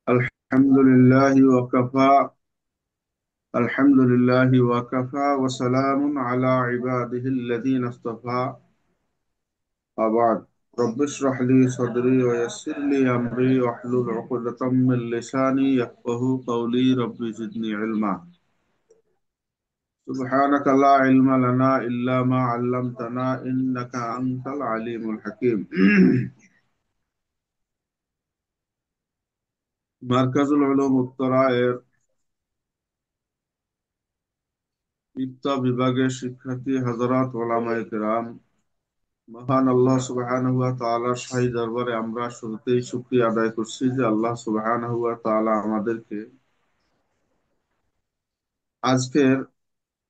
الحمد لله وكفى. الحمد لله وكفى وسلام على عباده الذين اصطفى. وبعد. رب اشرح لي صدري ويسر لي أمري واحلل عقدة من لساني يفقه قولي رب زدني علما. سبحانك لا علم لنا إلا ما علمتنا إنك أنت العليم الحكيم. মার্কাজুল উলুম উত্তরা এর ইফতা বিভাগের শিক্ষার্থী হযরত উলামায়ে কেরাম, মহান আল্লাহ সুবহানাহু ওয়া তাআলার শাহী দরবারে আমরা শুরুতেই শুকরিয়া আদায় করছি যে আল্লাহ সুবহানাহু ওয়া তাআলা আমাদেরকে আজকের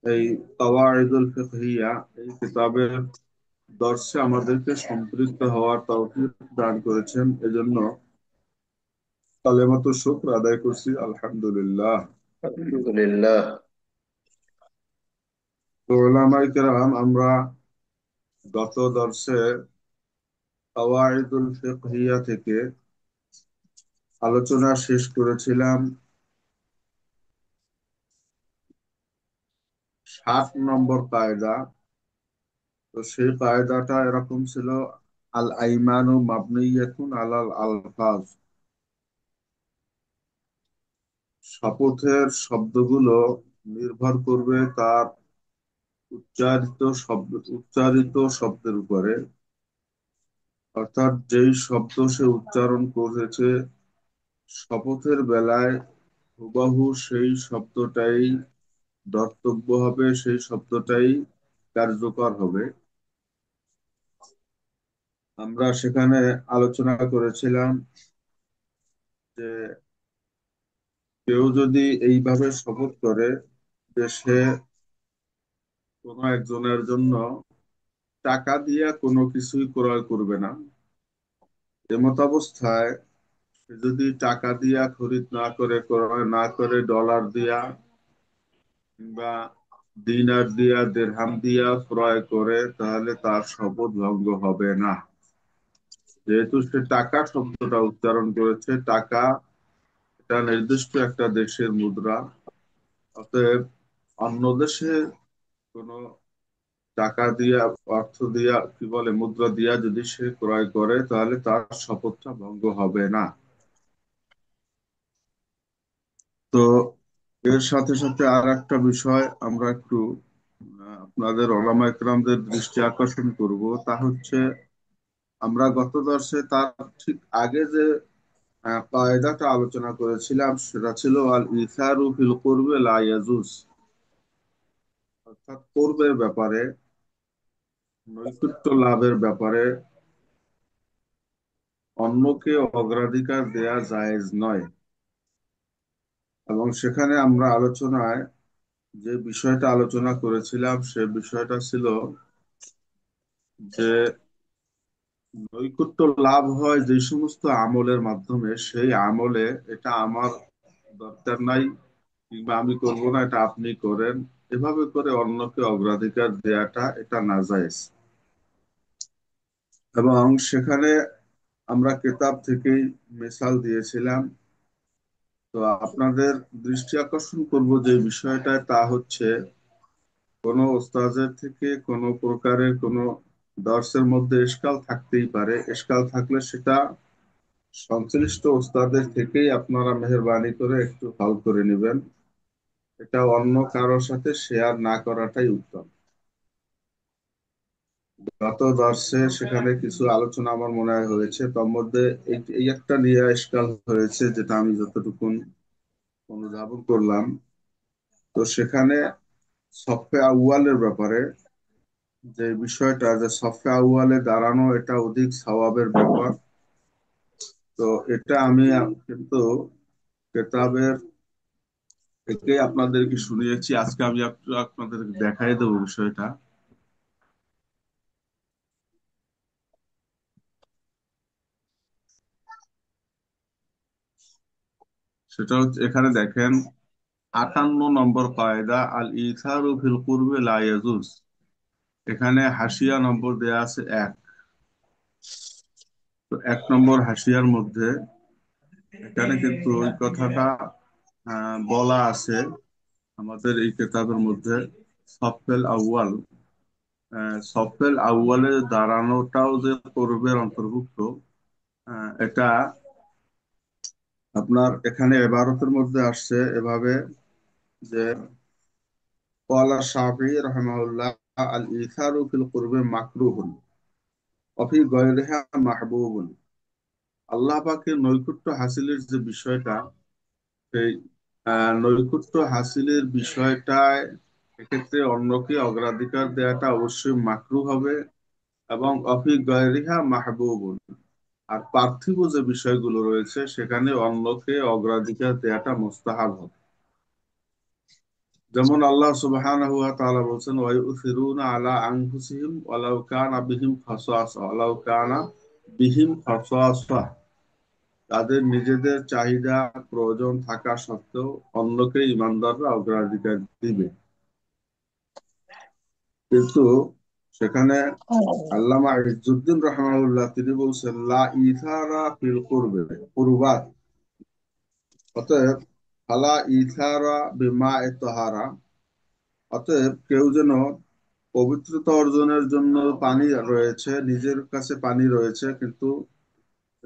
এই কাওয়াইদুল ফিকহিয়া এই কিতাবের দর্শে আমাদেরকে সম্পৃক্ত হওয়ার তৌফিক দান করেছেন। এজন্য কালেমাতুশ শুকর আদায় করছি, আলহামদুলিল্লাহ। আলহামদুলিল্লাহ। তো উলামায়ে কেরাম, আমরা গত দর্শে কাওয়াইদুল ফিকহিয়া থেকে আলোচনা শেষ করেছিলাম 60 নম্বর কায়দা। তো সেই কায়দাটা এরকম ছিল: আল আইমানু মাবনিয়াতুন আলাল আলফাজ। শপথের শব্দগুলো নির্ভর করবে তার উচ্চারিত শব্দের উপরে। অর্থাৎ যেই শব্দ সে উচ্চারণ করেছে শপথের বেলায় হুবহু সেই শব্দটাই ধর্তব্য হবে, সেই শব্দটাই কার্যকর হবে। আমরা সেখানে আলোচনা করেছিলাম যে কেউ যদি এইভাবে শপথ করে যে সে কোনো একজনের জন্য টাকা দিয়া কোনো কিছুই ক্রয় করবে না, এমত অবস্থায় সে যদি টাকা দিয়া খরিদ না করে, ক্রয় না করে, ডলার দিয়া কিংবা দিনার দিয়া, দিরহাম দিয়া ক্রয় করে, তাহলে তার শপথ ভঙ্গ হবে না। যেহেতু সে টাকা শব্দটা উচ্চারণ করেছে, টাকা এটা নির্দিষ্ট একটা দেশের মুদ্রা। অতএব অন্য দেশে কোনো টাকা দিয়া, অর্থ দিয়া, কি বলে, মুদ্রা দিয়া যদি সে ক্রয় করে তাহলে তার শপথটা ভঙ্গ হবে না। তো এর সাথে সাথে আর একটা বিষয় আমরা একটু আপনাদের উলামা ইকরামদের দৃষ্টি আকর্ষণ করব, তা হচ্ছে আমরা গত দর্শে তার ঠিক আগে যে কায়দাটা আলোচনা করেছিলাম সেটা ছিল আল ইসারু ফিল কুরবে লা ইয়াজুজ, অর্থাৎ পূর্বের ব্যাপারে, নৈকট্য লাভের ব্যাপারে অন্যকে অগ্রাধিকার দেয়া জায়েজ নয়। এবং সেখানে আমরা আলোচনায় যে বিষয়টা আলোচনা করেছিলাম সে বিষয়টা ছিল যে নৈকট্য লাভ হয় যে সমস্ত আমলের মাধ্যমে, সেই আমলে এটা আমার দরকার নাই কিংবা আমি করব না, এটা আপনি করেন, এভাবে করে অন্যকে অগ্রাধিকার দেয়াটা এটা নাজায়েজ। এবং সেখানে আমরা কিতাব থেকেই মিসাল দিয়েছিলাম। তো আপনাদের দৃষ্টি আকর্ষণ করব যে বিষয়টা, তা হচ্ছে কোনো ওস্তাদের থেকে কোনো প্রকারের কোনো দর্শের মধ্যে এশকাল থাকতেই পারে। এশকাল থাকলে সেটা সংশ্লিষ্ট ওস্তাদের থেকেই আপনারা মেহেরবানি করে একটু হল করে নেবেন। এটা অন্য কারোর সাথে শেয়ার না করাটাই উত্তম। গত দর্শে সেখানে কিছু আলোচনা আমার মনে হয় হয়েছে, তার মধ্যে এই একটা নিয়ে এশকাল হয়েছে যেটা আমি যতটুকু অনুধাবন করলাম। তো সেখানে সফে আউয়ালের ব্যাপারে যে বিষয়টা, যে সফে আউয়ালে দাঁড়ানো এটা অধিক সওয়াবের ব্যাপার। তো এটা আমি কিন্তু কেতাবের থেকে আপনাদেরকে শুনিয়েছি, আজকে আমি আপনাদের দেখাই দেবো বিষয়টা। সেটা হচ্ছে এখানে দেখেন 58 নম্বর কায়দা, আল ইসারু ফিল কুরবে লা ইয়াজুজ। এখানে হাসিয়া নম্বর দেয়া আছে 1। তো 1 নম্বর হাসিয়ার মধ্যে এখানে কিন্তু ওই কথাটা বলা আছে আমাদের এই কেতাবের মধ্যে। সফেল আউয়াল, সফেল আউয়ালে দাঁড়ানোটাও যে পূর্বের অন্তর্ভুক্ত, এটা আপনার এখানে ইবারতের মধ্যে আসছে এভাবে যে ক্বালা শাফিঈ রাহিমাহুল্লাহ, আল ইসারু ফিল কুরবে মাকরুহুন ওয়া ফি গায়রিহা মাহবুবুন। আল্লাহ পাকের নৈকট্য হাসিলের যে বিষয়টা, সেই নৈকট্য হাসিলের বিষয়টায় এক্ষেত্রে অন্যকে অগ্রাধিকার দেওয়াটা অবশ্যই মাকরুহ হবে। এবং অফি গায়রিহা মাহবুবুন, আর পার্থিব যে বিষয়গুলো রয়েছে সেখানে অন্যকে অগ্রাধিকার দেওয়াটা মুস্তাহাব হবে। যেমন আল্লাহ সুবহানাহু ওয়া তাআলা বলেছেন, ওয়া ইউসিরুনা আলা আনফুসিহিম ওয়ালাউ কানা বিহিম খাসাসা, ওয়ালাউ কানা বিহিম খাসাসা। তাদের নিজেদের চাহিদা প্রয়োজন থাকা সত্ত্বেও অন্যকে ইমানদাররা অগ্রাধিকার দিবে। কিন্তু সেখানে আল্লামা ইজ্জুদ্দিন রাহমাহুল্লাহ তিনি বলছেন লা ইথারা ফিল কুরবে কুরবাত। অতএব ফালা ইথারা বিমা এ তাহারা, অতএব কেউ যেন পবিত্রতা অর্জনের জন্য পানি রয়েছে, নিজের কাছে পানি রয়েছে, কিন্তু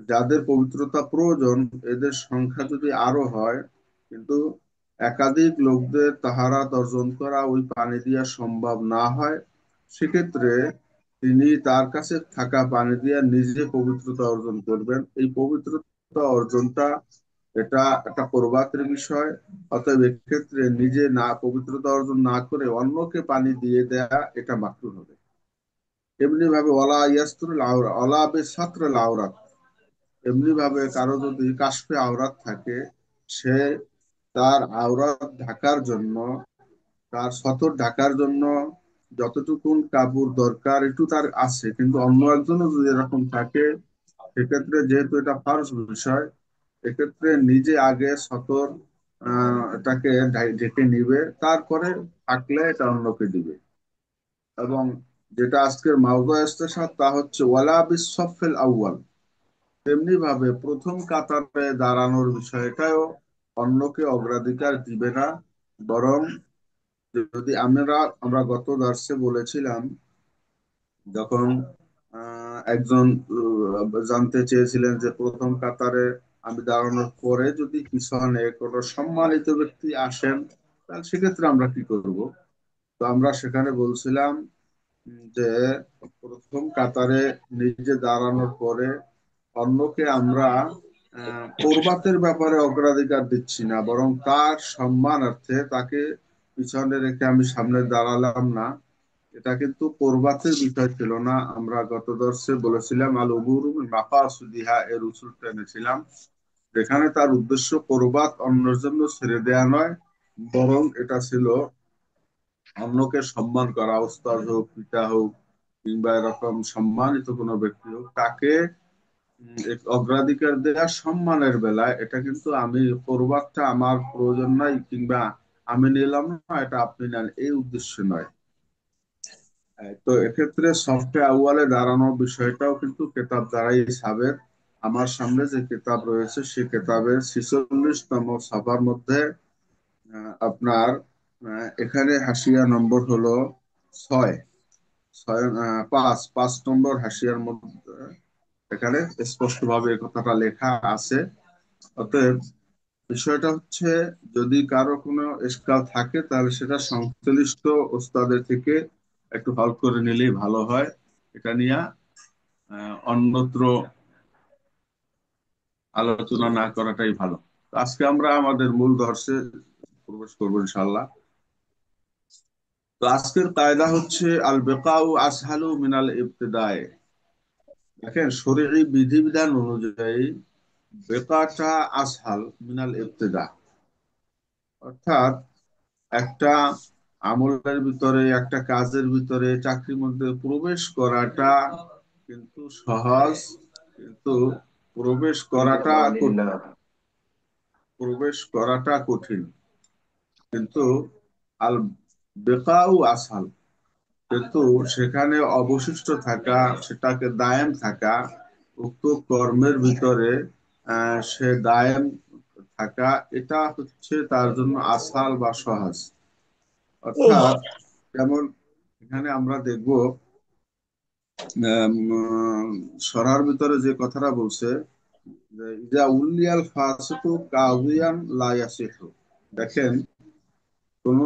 যাদের পবিত্রতা প্রয়োজন এদের সংখ্যা যদি আরো হয়, কিন্তু একাধিক লোকদের তাহারাত অর্জন করা ওই পানি দিয়া সম্ভব না হয়, সেক্ষেত্রে তিনি তার কাছে থাকা পানি দিয়া নিজে পবিত্রতা অর্জন করবেন। এই পবিত্রতা অর্জনটা এটা একটা প্রবাতের বিষয়। অতএব এক্ষেত্রে নিজে না পবিত্রতা অর্জন না করে অন্যকে পানি দিয়ে দেয়া এটা মাকরুহ হবে। এমনি ভাবে ওয়ালা ইয়াসতুরুল আওরা ওয়ালা বিসাতরিল আওরাত, এমনি ভাবে কারো যদি কাশফে আওরাত থাকে, সে তার আওরাত ঢাকার জন্য, তার সতর ঢাকার জন্য যতটুকু কাপড় দরকার একটু তার আছে, কিন্তু অন্য একজনও যদি এরকম থাকে, সেক্ষেত্রে যেহেতু এটা ফারজ বিষয়, এক্ষেত্রে নিজে আগে সতর এটাকে ঢেকে নিবে, তারপরে থাকলে এটা অন্যকে দিবে। এবং যেটা আজকের মাওদা ইস্তেশাদ তা হচ্ছে ওয়ালা বিসফিল আউয়াল, তেমনি ভাবে প্রথম কাতারে দাঁড়ানোর বিষয়টাও অন্যকে অগ্রাধিকার দিবে না। বরং যদি আমরা গত দর্শে বলেছিলাম, যখন একজন জানতে চেয়েছিলেন যে প্রথম কাতারে আমি দাঁড়ানোর পরে যদি পিছনে কোনো সম্মানিত ব্যক্তি আসেন, তাহলে সেক্ষেত্রে আমরা কি করব। তো আমরা সেখানে বলছিলাম যে প্রথম কাতারে নিজে দাঁড়ানোর পরে অন্যকে আমরা প্রবাতের ব্যাপারে অগ্রাধিকার দিচ্ছি না, বরং তার সম্মানার্থে তাকে পিছনে রেখে আমি সামনে দাঁড়ালাম না। এটা কিন্তু প্রবাতের বিষয় ছিল না। আমরা গত দর্শে বলেছিলাম আল উমুরু মিন মাকাসিদিহা এর উসুলটা এনেছিলাম, যেখানে তার উদ্দেশ্য প্রবাত অন্যের জন্য ছেড়ে দেয়া নয়, বরং এটা ছিল অন্যকে সম্মান করা। ওস্তাদ হোক, পিতা হোক, কিংবা এরকম সম্মানিত কোনো ব্যক্তি হোক, তাকে অগ্রাধিকার দেওয়া সম্মানের বেলায়। এটা কিন্তু আমি প্রবাদটা আমার প্রয়োজন নাই কিংবা আমি নিলাম না, এটা আপনি নেন, এই উদ্দেশ্য নয়। তো এক্ষেত্রে সফটে আউয়ালে দাঁড়ানোর বিষয়টাও কিন্তু কেতাব দ্বারাই সাবেত। আমার সামনে যে কিতাব রয়েছে সে কিতাবের 46তম সাফার মধ্যে আপনার এখানে হাসিয়া নম্বর হলো 6, 5 নম্বর হাসিয়ার মধ্যে এখানে স্পষ্ট ভাবে কথাটা লেখা আছে। অতএব বিষয়টা হচ্ছে, যদি কারো কোনো এশকাল থাকে তাহলে সেটা সংশ্লিষ্ট ওস্তাদের থেকে একটু হল করে নিলেই ভালো হয়। এটা নিয়ে অন্যত্র আলোচনা না করাটাই ভালো। তো আজকে আমরা আমাদের মূল দর্শে প্রবেশ করবো ইনশাল্লাহ। তো আজকের কায়দা হচ্ছে আল বেকাউ আসহালু মিনাল ইবতিদায়ে। দেখেন, শরীয়ী বিধিবিধান অনুযায়ী বেকাটা আসহাল মিনাল ইবতিদা, অর্থাৎ একটা আমলের ভিতরে, একটা কাজের ভিতরে, চাকরির মধ্যে প্রবেশ করাটা কিন্তু সহজ, কিন্তু প্রবেশ করাটা কঠিন। বিরিদওয়ানিল্লাহ। কঠিন, কিন্তু আল বেকাউ আসাল, কিন্তু সেখানে অবশিষ্ট থাকা, সেটাকে দায়েম থাকা, উক্ত কর্মের ভিতরে সে দায়েম থাকা, এটা হচ্ছে তার জন্য আসাল বা সহজ। অর্থাৎ যেমন এখানে আমরা দেখব সরার ভিতরে যে কথাটা বলছে যে ইজা উল্লিয়াল ফাসিকু কাযিয়ান লা ইয়াসিহু। দেখেন, কোন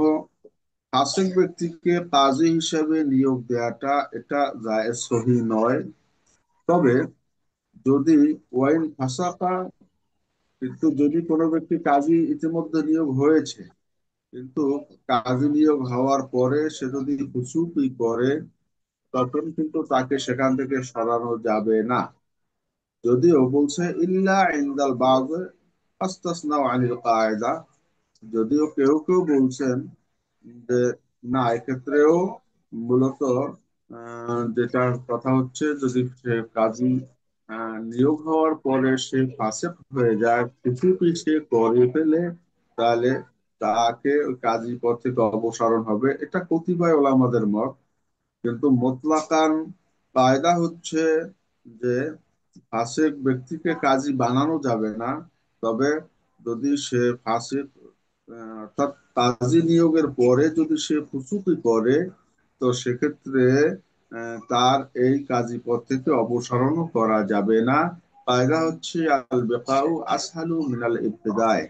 ফাসিক ব্যক্তিকে কাজী হিসেবে নিয়োগ দেওয়াটা এটা জায়েজ, সহি নয়। তবে যদি ওয়াইন ফাসাকা, কিন্তু যদি কোনো ব্যক্তি কাজী ইতিমধ্যে নিয়োগ হয়েছে, কিন্তু কাজী নিয়োগ হওয়ার পরে সে যদি ফুসুকি করে, তখন কিন্তু তাকে সেখান থেকে সরানো যাবে না। যদিও বলছে ইল্লা ইনদাল বাগ আস্তাসনাউ আনিল কায়দা, যদিও কেউ কেউ বলছেন যে না, এক্ষেত্রেও মূলত যেটার কথা হচ্ছে, যদি সে কাজী নিয়োগ হওয়ার পরে সে ফাসেক হয়ে যায়, কিছুটি সে করে ফেলে, তাহলে তাকে ওই কাজী পদ থেকে অপসারণ হবে। এটা কতিপয় ওলামাদের মত। কিন্তু মুতলাকান কায়দা হচ্ছে যে ফাসিক ব্যক্তিকে কাজী বানানো যাবে না। তবে যদি সে ফাসিক, অর্থাৎ কাজী নিয়োগের পরে যদি সে ফুসুকি করে, তো সেক্ষেত্রে তার এই কাজী পদ থেকে অপসারণও করা যাবে না। কায়দা হচ্ছে আল বেকাউ আসহালু মিনাল ইবতিদায়।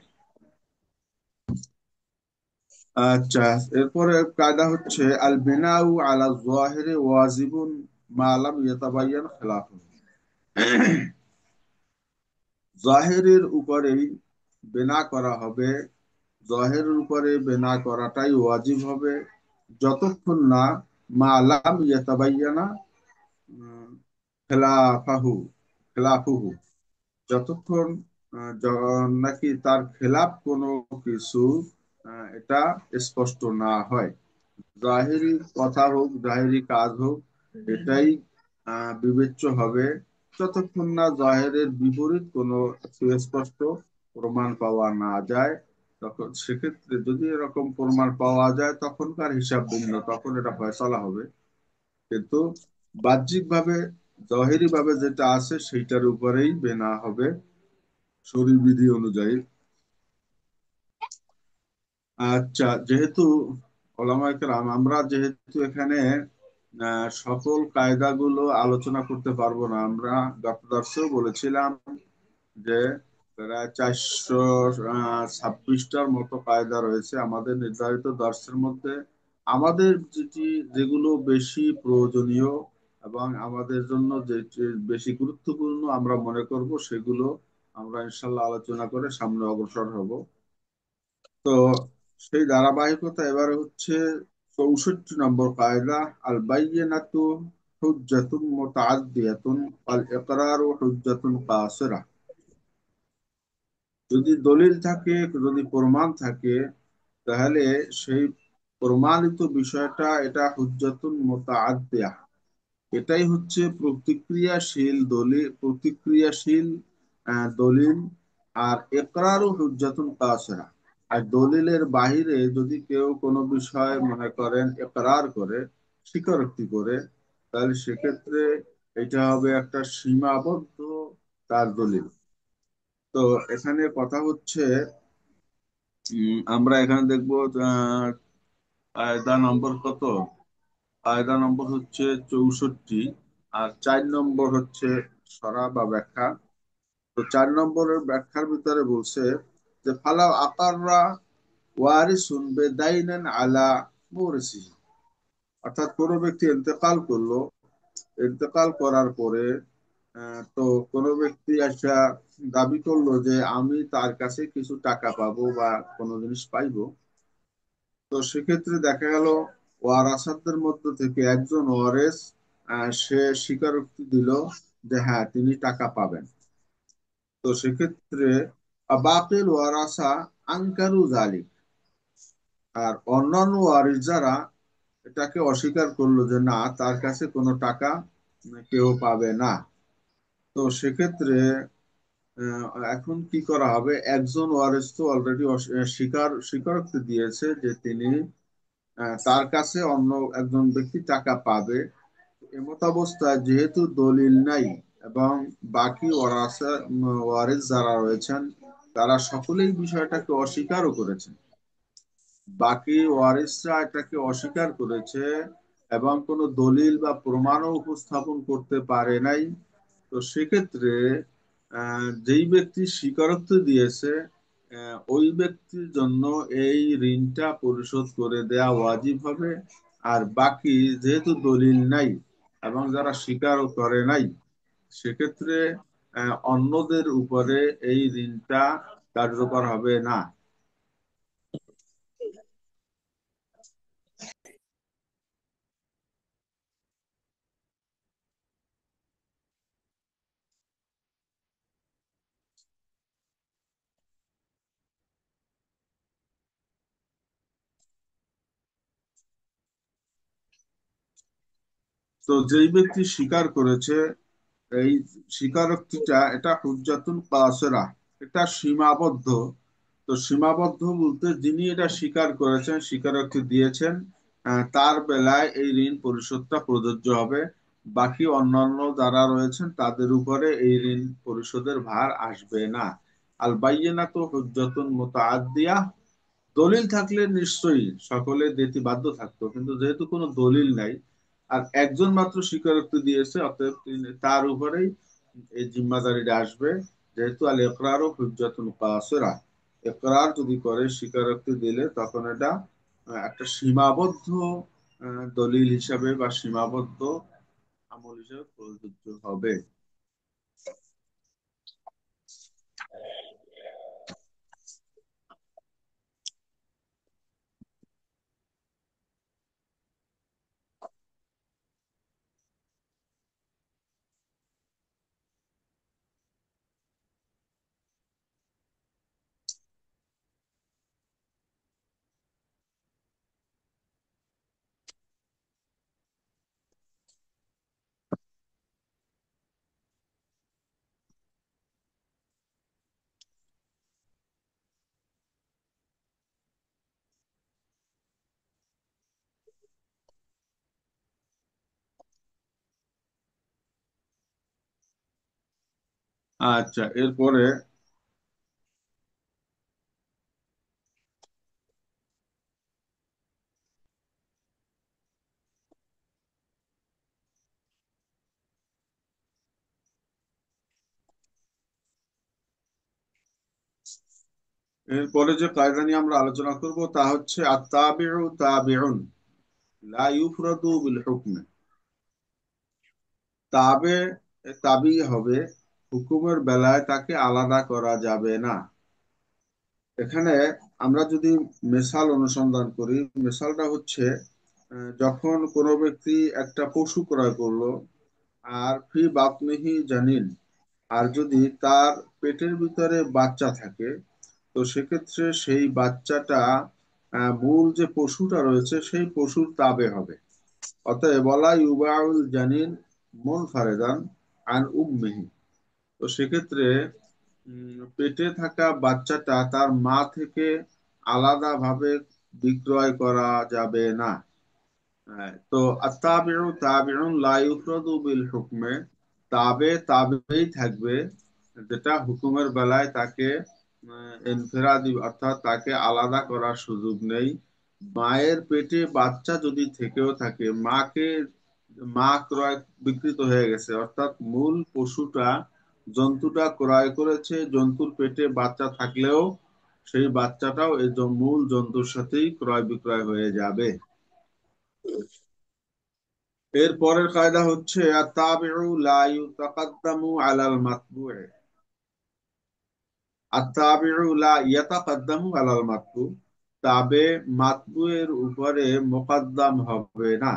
আচ্ছা, এরপরে কায়দা হচ্ছে আল বিনাউ আলা যাহিরি ওয়াজিবুন মা লাম ইয়াতাবায়্যান খিলাফু। জাহেরের উপরেই বিনা করা হবে, জাহেরের উপরে বিনা করাটাই ওয়াজিব হবে, যতক্ষণ না মা লাম ইয়াতাবায়্যানা খেলাফাহু খেলাফুহু, যতক্ষণ নাকি তার খেলাফ কোনো কিছু এটা স্পষ্ট না হয়। জাহেরি কথা হোক, জাহেরি কাজ হোক, এটাই বিবেচ্য হবে যতক্ষণ না জাহেরের বিপরীত কোনো সুস্পষ্ট প্রমাণ পাওয়া না যায়। তখন সেক্ষেত্রে যদি এরকম প্রমাণ পাওয়া যায়, তখনকার হিসাব ভিন্ন, তখন এটা ফয়সালা হবে। কিন্তু বাহ্যিক ভাবে, জহেরি ভাবে যেটা আছে সেইটার উপরেই বেনা হবে শরীর বিধি অনুযায়ী। আচ্ছা, যেহেতু ওলামায়ে কেরাম, আমরা যেহেতু এখানে সকল কায়দাগুলো আলোচনা করতে পারবো না। আমরা গত দর্শেও বলেছিলাম যে প্রায় 426টার মতো কায়দা রয়েছে আমাদের নির্ধারিত দর্শের মধ্যে। আমাদের যেগুলো বেশি প্রয়োজনীয় এবং আমাদের জন্য যে যে বেশি গুরুত্বপূর্ণ আমরা মনে করব সেগুলো আমরা ইনশাল্লাহ আলোচনা করে সামনে অগ্রসর হব। তো সেই ধারাবাহিকতা এবারে হচ্ছে 64 নম্বর কায়দা, আল বাইয়িনাতু হুজ্জাতুন মুতাআদ্দিয়াতুন ওয়াল ইকরারু হুজ্জাতুন কাসিরা। যদি দলিল থাকে, যদি প্রমাণ থাকে, তাহলে সেই প্রমাণিত বিষয়টা এটা হুজ্জাতুন মুতাআদ্দিয়া, এটাই হচ্ছে প্রতিক্রিয়াশীল দলিল, প্রতিক্রিয়াশীল দলিল। আর ইকরারু হুজ্জাতুন কাসিরা, আর দলিলের বাহিরে যদি কেউ কোনো বিষয় মনে করেন ইকরার করে, স্বীকারোক্তি করে, তাহলে সেক্ষেত্রে এটা হবে একটা সীমাবদ্ধ তার দলিল। তো এখানে কথা হচ্ছে, আমরা এখানে দেখবো কায়দা নম্বর কত, কায়দা নম্বর হচ্ছে 64, আর 4 নম্বর হচ্ছে সরা বা ব্যাখ্যা। তো 4 নম্বরের ব্যাখ্যার ভিতরে বলছে যে ফালাও আকাররা ওয়ারিসুন বেদাইনান আলা মুরিসিহি, অর্থাৎ কোনো ব্যক্তি ইন্তেকাল করলো, ইন্তেকাল করার পরে তো কোনো ব্যক্তি আসা দাবি করলো যে আমি তার কাছে কিছু টাকা পাবো বা কোনো জিনিস পাইবো। তো সেক্ষেত্রে দেখা গেল ওয়ারাসাতদের মধ্য থেকে একজন ওয়ারেস সে স্বীকারোক্তি দিল যে হ্যাঁ তিনি টাকা পাবেন। তো সেক্ষেত্রে বাকিল ওয়ারাসা আনকারু জালিক, আর অন্যান্য ওয়ারিস যারা এটাকে অস্বীকার করলো যে না তার কাছে কোনো টাকা কেউ পাবে না। তো সেক্ষেত্রে আহ, এখন কি করা হবে, একজন ওয়ারিস তো অলরেডি স্বীকারোক্তি দিয়েছে যে তিনি তার কাছে অন্য একজন ব্যক্তি টাকা পাবে। এমত অবস্থায় যেহেতু দলিল নাই এবং বাকি ওয়ারিস যারা রয়েছেন তারা সকলেই বিষয়টাকে অস্বীকারও করেছেন, বাকি ওয়ারিসরা এটাকে অস্বীকার করেছে এবং কোনো দলিল বা প্রমাণও উপস্থাপন করতে পারে নাই। তো সেক্ষেত্রে যেই ব্যক্তি স্বীকারোক্তি দিয়েছে ওই ব্যক্তির জন্য এই ঋণটা পরিশোধ করে দেয়া ওয়াজিব হবে। আর বাকি যেহেতু দলিল নাই এবং যারা স্বীকারও করে নাই, সেক্ষেত্রে অন্যদের উপরে এই ঋণটা কার্যকর হবে না। তো যেই ব্যক্তি স্বীকার করেছে, এই স্বীকারোক্তিটা এটা হুজ্জাতুল কাসিরা, এটা সীমাবদ্ধ। তো সীমাবদ্ধ বলতে যিনি এটা স্বীকার করেছেন, স্বীকারোক্তি দিয়েছেন, তার বেলায় এই ঋণ পরিশোধটা প্রযোজ্য হবে। বাকি অন্যান্য যারা রয়েছেন তাদের উপরে এই ঋণ পরিশোধের ভার আসবে না। আল বাইয়িনাতু হুজ্জাতুন মুতাআদ্দিয়া, দলিল থাকলে নিশ্চয়ই সকলে দিতে বাধ্য থাকতো, কিন্তু যেহেতু কোনো দলিল নাই আর একজন মাত্র স্বীকারোক্তি দিয়েছে, অতএব তার উপরেই এই জিম্মাদারিটা আসবে। যেহেতু আল ইকরারু হুজ্জাতুন কাসিরা, ইকরার যদি করে, স্বীকারোক্তি দিলে, তখন এটা একটা সীমাবদ্ধ দলিল হিসাবে বা সীমাবদ্ধ আমল হিসাবে প্রযোজ্য হবে। আচ্ছা, এরপরে এরপরে যে কায়দা নিয়ে আমরা আলোচনা করব তা হচ্ছে আত-তাবিউ তাবিউন। লা ইউফরাদু বিল হুকমে, তাবে তাবি হবে, হুকুমের বেলায় তাকে আলাদা করা যাবে না। এখানে আমরা যদি মেসাল অনুসন্ধান করি, মেসালটা হচ্ছে যখন কোনো ব্যক্তি একটা পশু ক্রয় করলো, আর ফি বাতনিহি জানিন, আর যদি তার পেটের ভিতরে বাচ্চা থাকে, তো সেক্ষেত্রে সেই বাচ্চাটা মূল যে পশুটা রয়েছে সেই পশুর তাবে হবে। অতএব বলা ইউবাউল জানিন মুনফারিদান আন উম্মিহি। তো সেক্ষেত্রে পেটে থাকা বাচ্চাটা তার মা থেকে আলাদাভাবে বিক্রয় করা যাবে না। হ্যাঁ, তো আত্তাবিউ তাবিউন লা ইউফরাদু বিল হুকমে, তাবে তাবেই থাকবে, যেটা হুকুমের বেলায় তাকে ইনফিরাদি অর্থাৎ তাকে আলাদা করার সুযোগ নেই। মায়ের পেটে বাচ্চা যদি থেকেও থাকে, মা ক্রয় বিকৃত হয়ে গেছে, অর্থাৎ মূল পশুটা জন্তুটা ক্রয় করেছে, জন্তুর পেটে বাচ্চা থাকলেও সেই বাচ্চাটাও এই মূল জন্তুর সাথেই ক্রয় বিক্রয় হয়ে যাবে। এর পরের কায়দা হচ্ছে আত্তাবিউ লা ইউতাকাদ্দামু আলাল মাতবু'i, আত্তাবিউ লা ইয়াতাকাদ্দামু আলাল মাতবু, তবে মাতবু এর উপরে মোকাদ্দাম হবে না।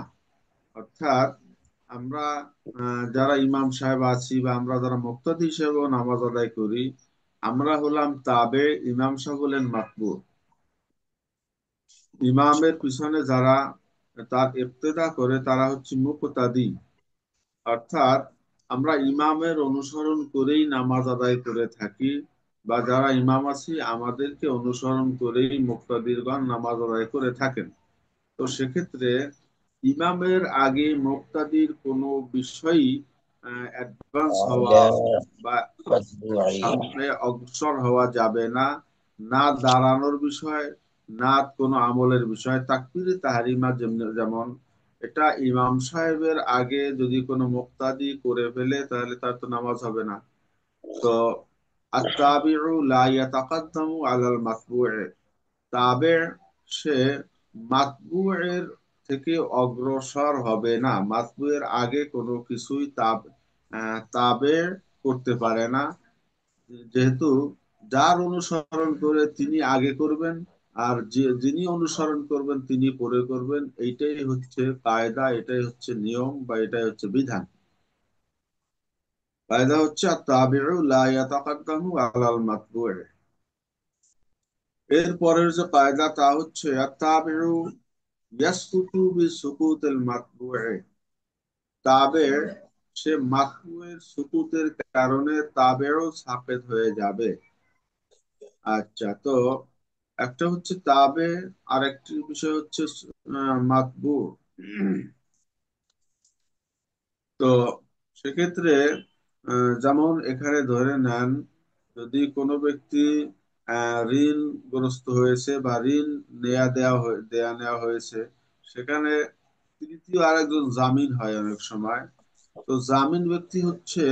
অর্থাৎ আমরা যারা ইমাম সাহেব আছি বা আমরা যারা মুক্তাদি হিসেবেও নামাজ আদায় করি, আমরা হলাম তাবে, ইমাম সাহেব হলেন মাতবু। ইমামের পিছনে যারা তার ইক্তেদা করে তারা হচ্ছে মুকতাদি, অর্থাৎ আমরা ইমামের অনুসরণ করেই নামাজ আদায় করে থাকি, বা যারা ইমাম আছি আমাদেরকে অনুসরণ করেই মুক্তাদিরগণ নামাজ আদায় করে থাকেন। তো সেক্ষেত্রে ইমামের আগে মুক্তাদির কোনো বিষয়ই অ্যাডভান্স হওয়া على বা متبوعي. সামনে অগ্রসর হওয়া যাবে না। না দাঁড়ানোর বিষয়, না কোনো আমলের বিষয়। তাকবীরে তাহরিমা যেমন, এটা ইমাম সাহেবের আগে যদি কোনো মুক্তাদি করে ফেলে তাহলে তার তো নামাজ হবে না। তো আত্তাবিউ লা ইয়াতাকাদ্দামু আলাল মাতবু'i, তাবে সে মাতবু'ের থেকে অগ্রসর হবে না, মাতবু'ের আগে কোনো কিছুই তাবে করতে পারে না। যেহেতু যার অনুসরণ করে তিনি আগে করবেন, আর যিনি অনুসরণ করবেন তিনি পরে করবেন, এইটাই হচ্ছে কায়দা, এটাই হচ্ছে নিয়ম, বা এটাই হচ্ছে বিধান। কায়দা হচ্ছে আত-তাবিউ লা ইয়াতাকাদ্দামু আলাল মাতবু'i। এর পরের যে কায়দা তা হচ্ছে আত-তাবিউ ইয়াসকুতু বিসুকুতিল মাতবু'i, তাবে সে মাতবু'ের সুকুতের কারণে তাবেও সাকেত হয়ে যাবে। আচ্ছা, তো একটা হচ্ছে তাবে, আর একটি বিষয় হচ্ছে মাতবু। তো সেক্ষেত্রে যেমন এখানে ধরে নেন, যদি কোনো ব্যক্তি ঋণগ্রস্ত হয়েছে বা ঋণ দেয়া নেওয়া হয়েছে, সেখানে তৃতীয় আরেকজন জামিন হয় অনেক সময়। তো জামিন ব্যক্তি হচ্ছে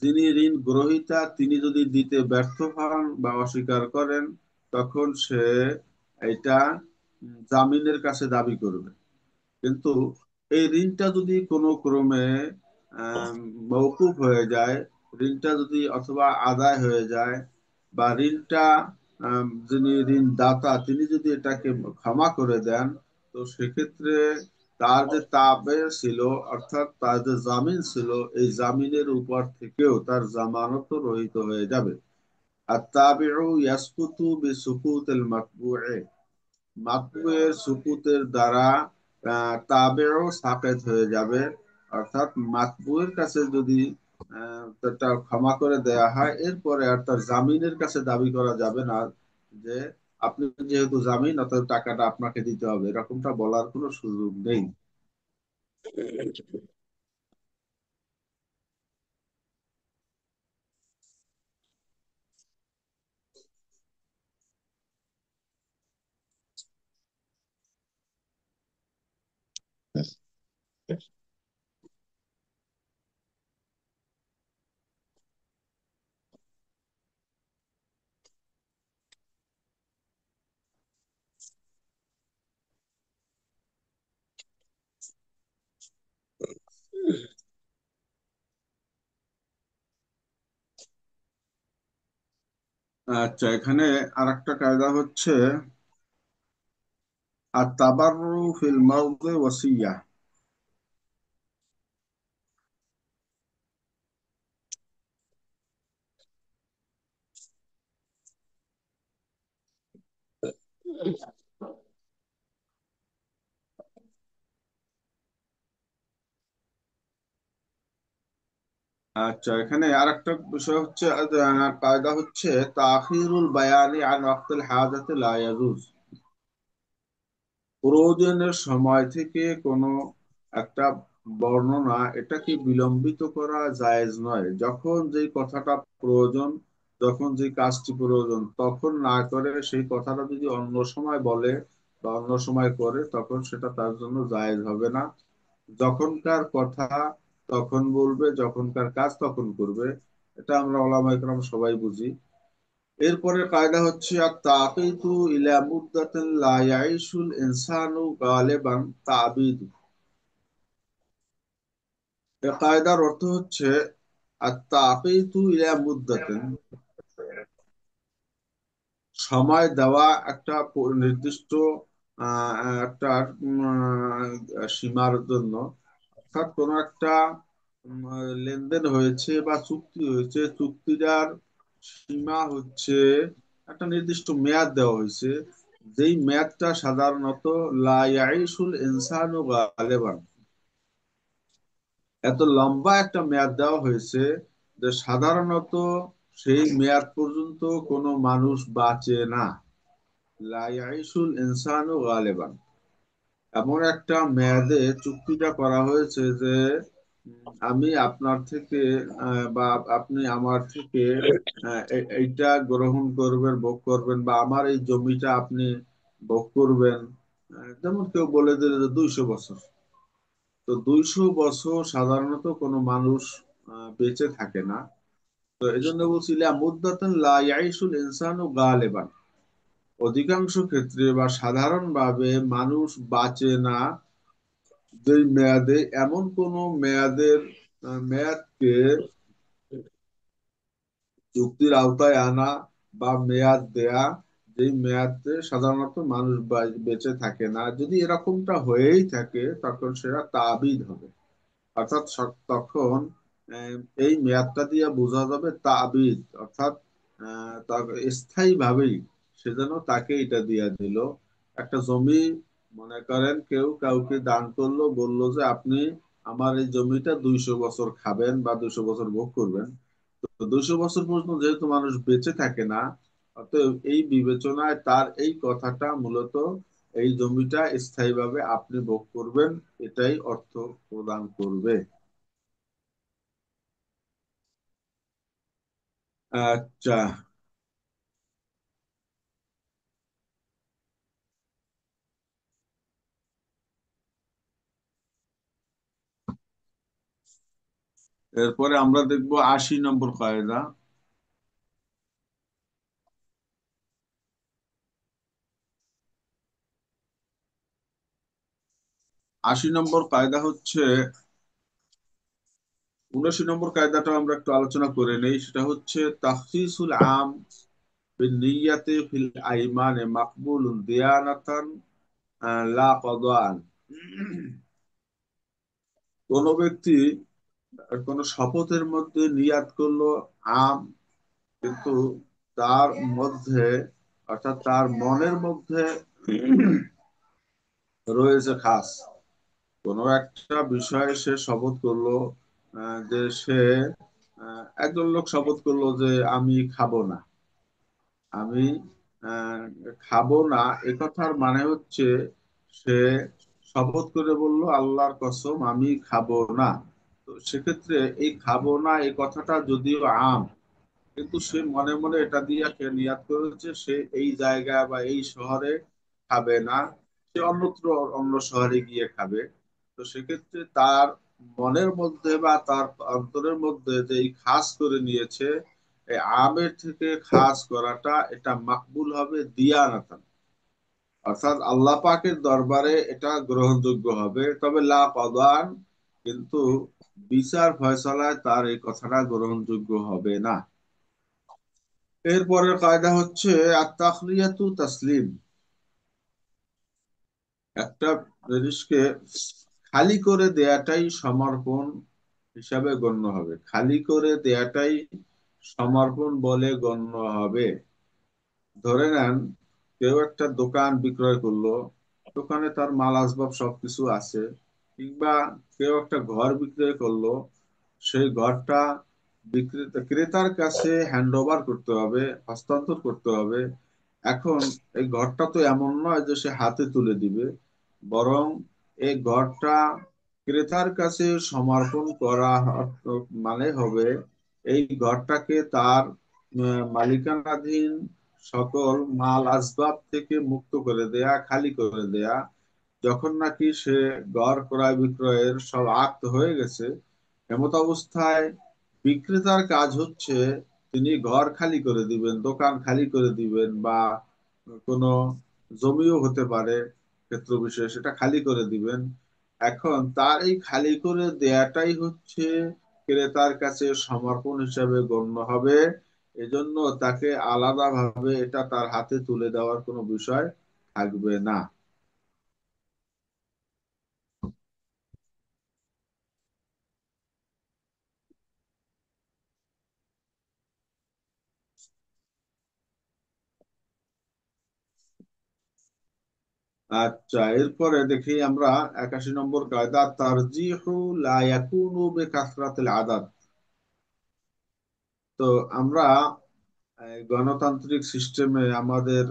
যিনি ঋণ গ্রহীতা, তিনি যদি দিতে ব্যর্থ হন বা অস্বীকার করেন, তখন সে এটা জামিনের কাছে দাবি করবে। কিন্তু এই ঋণটা যদি কোনো ক্রমে আহ, মওকুফ হয়ে যায়, ঋণটা যদি অথবা আদায় হয়ে যায়, বা ঋণটা যিনি ঋণ দাতা তিনি যদি এটাকে ক্ষমা করে দেন, তো সেক্ষেত্রে তার যে তাবে ছিল, অর্থাৎ তার যে জামিন ছিল, এই জামিনের উপর থেকেও তার জামানত রহিত হয়ে যাবে। আর তাবিউ ইয়াসকুতু বিসুকুতিল মাতবু'i, মাতবুয়ের সুকুতের দ্বারা তাবেও সাকেত হয়ে যাবে। অর্থাৎ মাতবুয়ের কাছে যদি তারটা ক্ষমা করে দেয়া হয়, এরপরে আর তার জামিনের কাছে দাবি করা যাবে না যে আপনি যেহেতু জামিন অতএব টাকাটা আপনাকে দিতে হবে, এরকমটা বলার কোনো সুযোগ নেই। আচ্ছা, এখানে আর একটা কায়দা হচ্ছে আর তাবাররু ফিল মাউদি ওয়াসিয়া। আচ্ছা, এখানে আর একটা বিষয় হচ্ছে কায়দা হচ্ছে তাখিরুল বায়ানি আন ওয়াক্তিল হাজাতি লা ইয়াজুজ। প্রয়োজনের সময় থেকে কোনো একটা বর্ণনা এটাকে বিলম্বিত করা জায়েজ নয়। যখন যেই কথাটা প্রয়োজন, যখন যে কাজটি প্রয়োজন, তখন না করে সেই কথাটা যদি অন্য সময় বলে বা অন্য সময় করে, তখন সেটা তার জন্য জায়েজ হবে না। যখনকার কথা তখন বলবে, যখনকার কাজ তখন করবে। এটা আমরা ওলামায়ে কেরাম সবাই বুঝি। এরপরে কায়দা হচ্ছে আর তাকিদু ইলা মুদ্দাতিন লা ইয়াইশুল ইনসানু গালিবান তাবিদ। এই কায়দার অর্থ হচ্ছে আর তাকিদু ইলা মুদ্দাতিন, সময় দেওয়া একটা নির্দিষ্ট একটা সীমার জন্য। অর্থাৎ কোনো একটা লেনদেন হয়েছে বা চুক্তি হয়েছে, চুক্তিটার সীমা হচ্ছে একটা নির্দিষ্ট মেয়াদ দেওয়া হয়েছে। যেই মেয়াদটা সাধারণত লা ইয়াইশুল ইনসানু গালিবান, এত লম্বা একটা মেয়াদ দেওয়া হয়েছে যে সাধারণত সেই মেয়াদ পর্যন্ত কোনো মানুষ বাঁচে না। লা ইয়াইশুল ইনসানু গালিবান, এমন একটা মেয়াদে চুক্তিটা করা হয়েছে যে আমি আপনার থেকে বা আপনি আমার থেকে এইটা গ্রহণ করবেন, ভোগ করবেন, বা আমার এই জমিটা আপনি ভোগ করবেন। যেমন কেউ বলে দিল যে 200 বছর। তো 200 বছর সাধারণত কোনো মানুষ বেঁচে থাকে না। তো এই জন্য বলছিলাম মুদ্দাতান লা ইয়াইশুল ইনসানু গালিবান, অধিকাংশ ক্ষেত্রে বা সাধারণভাবে মানুষ বাঁচে না যেই মেয়াদে, এমন কোন মেয়াদের মেয়াদকে চুক্তির আওতায় আনা বা মেয়াদ দেয়া, যেই মেয়াদে সাধারণত মানুষ বেঁচে থাকে না। যদি এরকমটা হয়েই থাকে তখন সেটা তাবিদ হবে। অর্থাৎ তখন আহ, এই মেয়াদটা দিয়ে বোঝা যাবে তাবিদ, অর্থাৎ তার স্থায়ী ভাবেই সে যেন তাকে এটা দিয়া দিল। একটা জমি, মনে করেন কেউ কাউকে দান করলো, বললো যে আপনি আমার এই জমিটা 200 বছর খাবেন বা 200 বছর ভোগ করবেন। তো 200 বছর পর্যন্ত যেহেতু মানুষ বেঁচে থাকে না, অতএব এই বিবেচনায় তার এই কথাটা মূলত এই জমিটা স্থায়ীভাবে আপনি ভোগ করবেন, এটাই অর্থ প্রদান করবে। আচ্ছা, এরপরে আমরা দেখবো 80 নম্বর কায়দা। 80 নম্বর কায়দা হচ্ছে, 79 নম্বর কায়দাটা আমরা একটু আলোচনা করে নেই। সেটা হচ্ছে তাখসিসুল আম বিন্নিয়াতি ফিল আইমানে মাকবুলুন দিয়ানাতান লা কদাআন। কোন ব্যক্তি কোন শপথের মধ্যে নিয়াত করলো আম, কিন্তু তার মধ্যে, অর্থাৎ তার মনের মধ্যে রয়েছে খাস। কোনো একটা বিষয়ে সে শপথ করলো, যে সে একজন লোক শপথ করলো যে আমি খাবো না, আমি আহ, খাবো না। এ কথার মানে হচ্ছে সে শপথ করে বলল আল্লাহর কসম আমি খাবো না। তো সেক্ষেত্রে এই খাবো না এই কথাটা যদিও আম, কিন্তু সে মনে মনে এটা দিয়ে সে নিয়াত করেছে সে এই জায়গায় বা এই শহরে খাবে না, সে অন্যত্র অন্য শহরে গিয়ে খাবে। তো সেক্ষেত্রে তার মনের মধ্যে বা তার অন্তরের মধ্যে যে এই খাস করে নিয়েছে, এই আমের থেকে খাস করাটা এটা মাকবুল হবে দিয়ানাতান, অর্থাৎ আল্লাহ পাকের দরবারে এটা গ্রহণযোগ্য হবে। তবে লা কদান, কিন্তু বিচার ফয়সালায় তার এই কথাটা গ্রহণযোগ্য হবে না। এরপরের কায়দা হচ্ছে আত-তাখলিয়াতু তাসলিম। একটা জিনিসকে খালি করে দেয়াটাই সমর্পণ হিসাবে গণ্য হবে, খালি করে দেয়াটাই সমর্পণ বলে গণ্য হবে। ধরে নেন কেউ একটা দোকান বিক্রয় করলো, দোকানে তার মাল আসবাব সবকিছু আছে, কিংবা কেউ একটা ঘর বিক্রয় করলো, সেই ঘরটা ক্রেতার কাছে হ্যান্ড ওভার করতে হবে, হস্তান্তর করতে হবে। এখন এই ঘরটা তো এমন নয় যে সে হাতে তুলে দিবে, বরং এই ঘরটা ক্রেতার কাছে সমর্পণ করা মানে হবে এই ঘরটাকে তার মালিকানাধীন সকল মাল আসবাব থেকে মুক্ত করে দেয়া, খালি করে দেয়া। যখন নাকি সে ঘর ক্রয় বিক্রয়ের সব আক্ত হয়ে গেছে, এমত অবস্থায় বিক্রেতার কাজ হচ্ছে তিনি ঘর খালি করে দিবেন, দোকান খালি করে দিবেন, বা কোনো জমিও হতে পারে, ক্ষেত্র বিশেষ সেটা খালি করে দিবেন। এখন তার এই খালি করে দেয়াটাই হচ্ছে ক্রেতার কাছে সমর্পণ হিসাবে গণ্য হবে। এজন্য তাকে আলাদাভাবে এটা তার হাতে তুলে দেওয়ার কোনো বিষয় থাকবে না। আচ্ছা, এরপরে দেখি আমরা 81 নম্বর কায়দা, তারজিহু লা ইয়াকুনু বিকাসরাতিল আদাদ। তো আমরা গণতান্ত্রিক সিস্টেমে আমাদের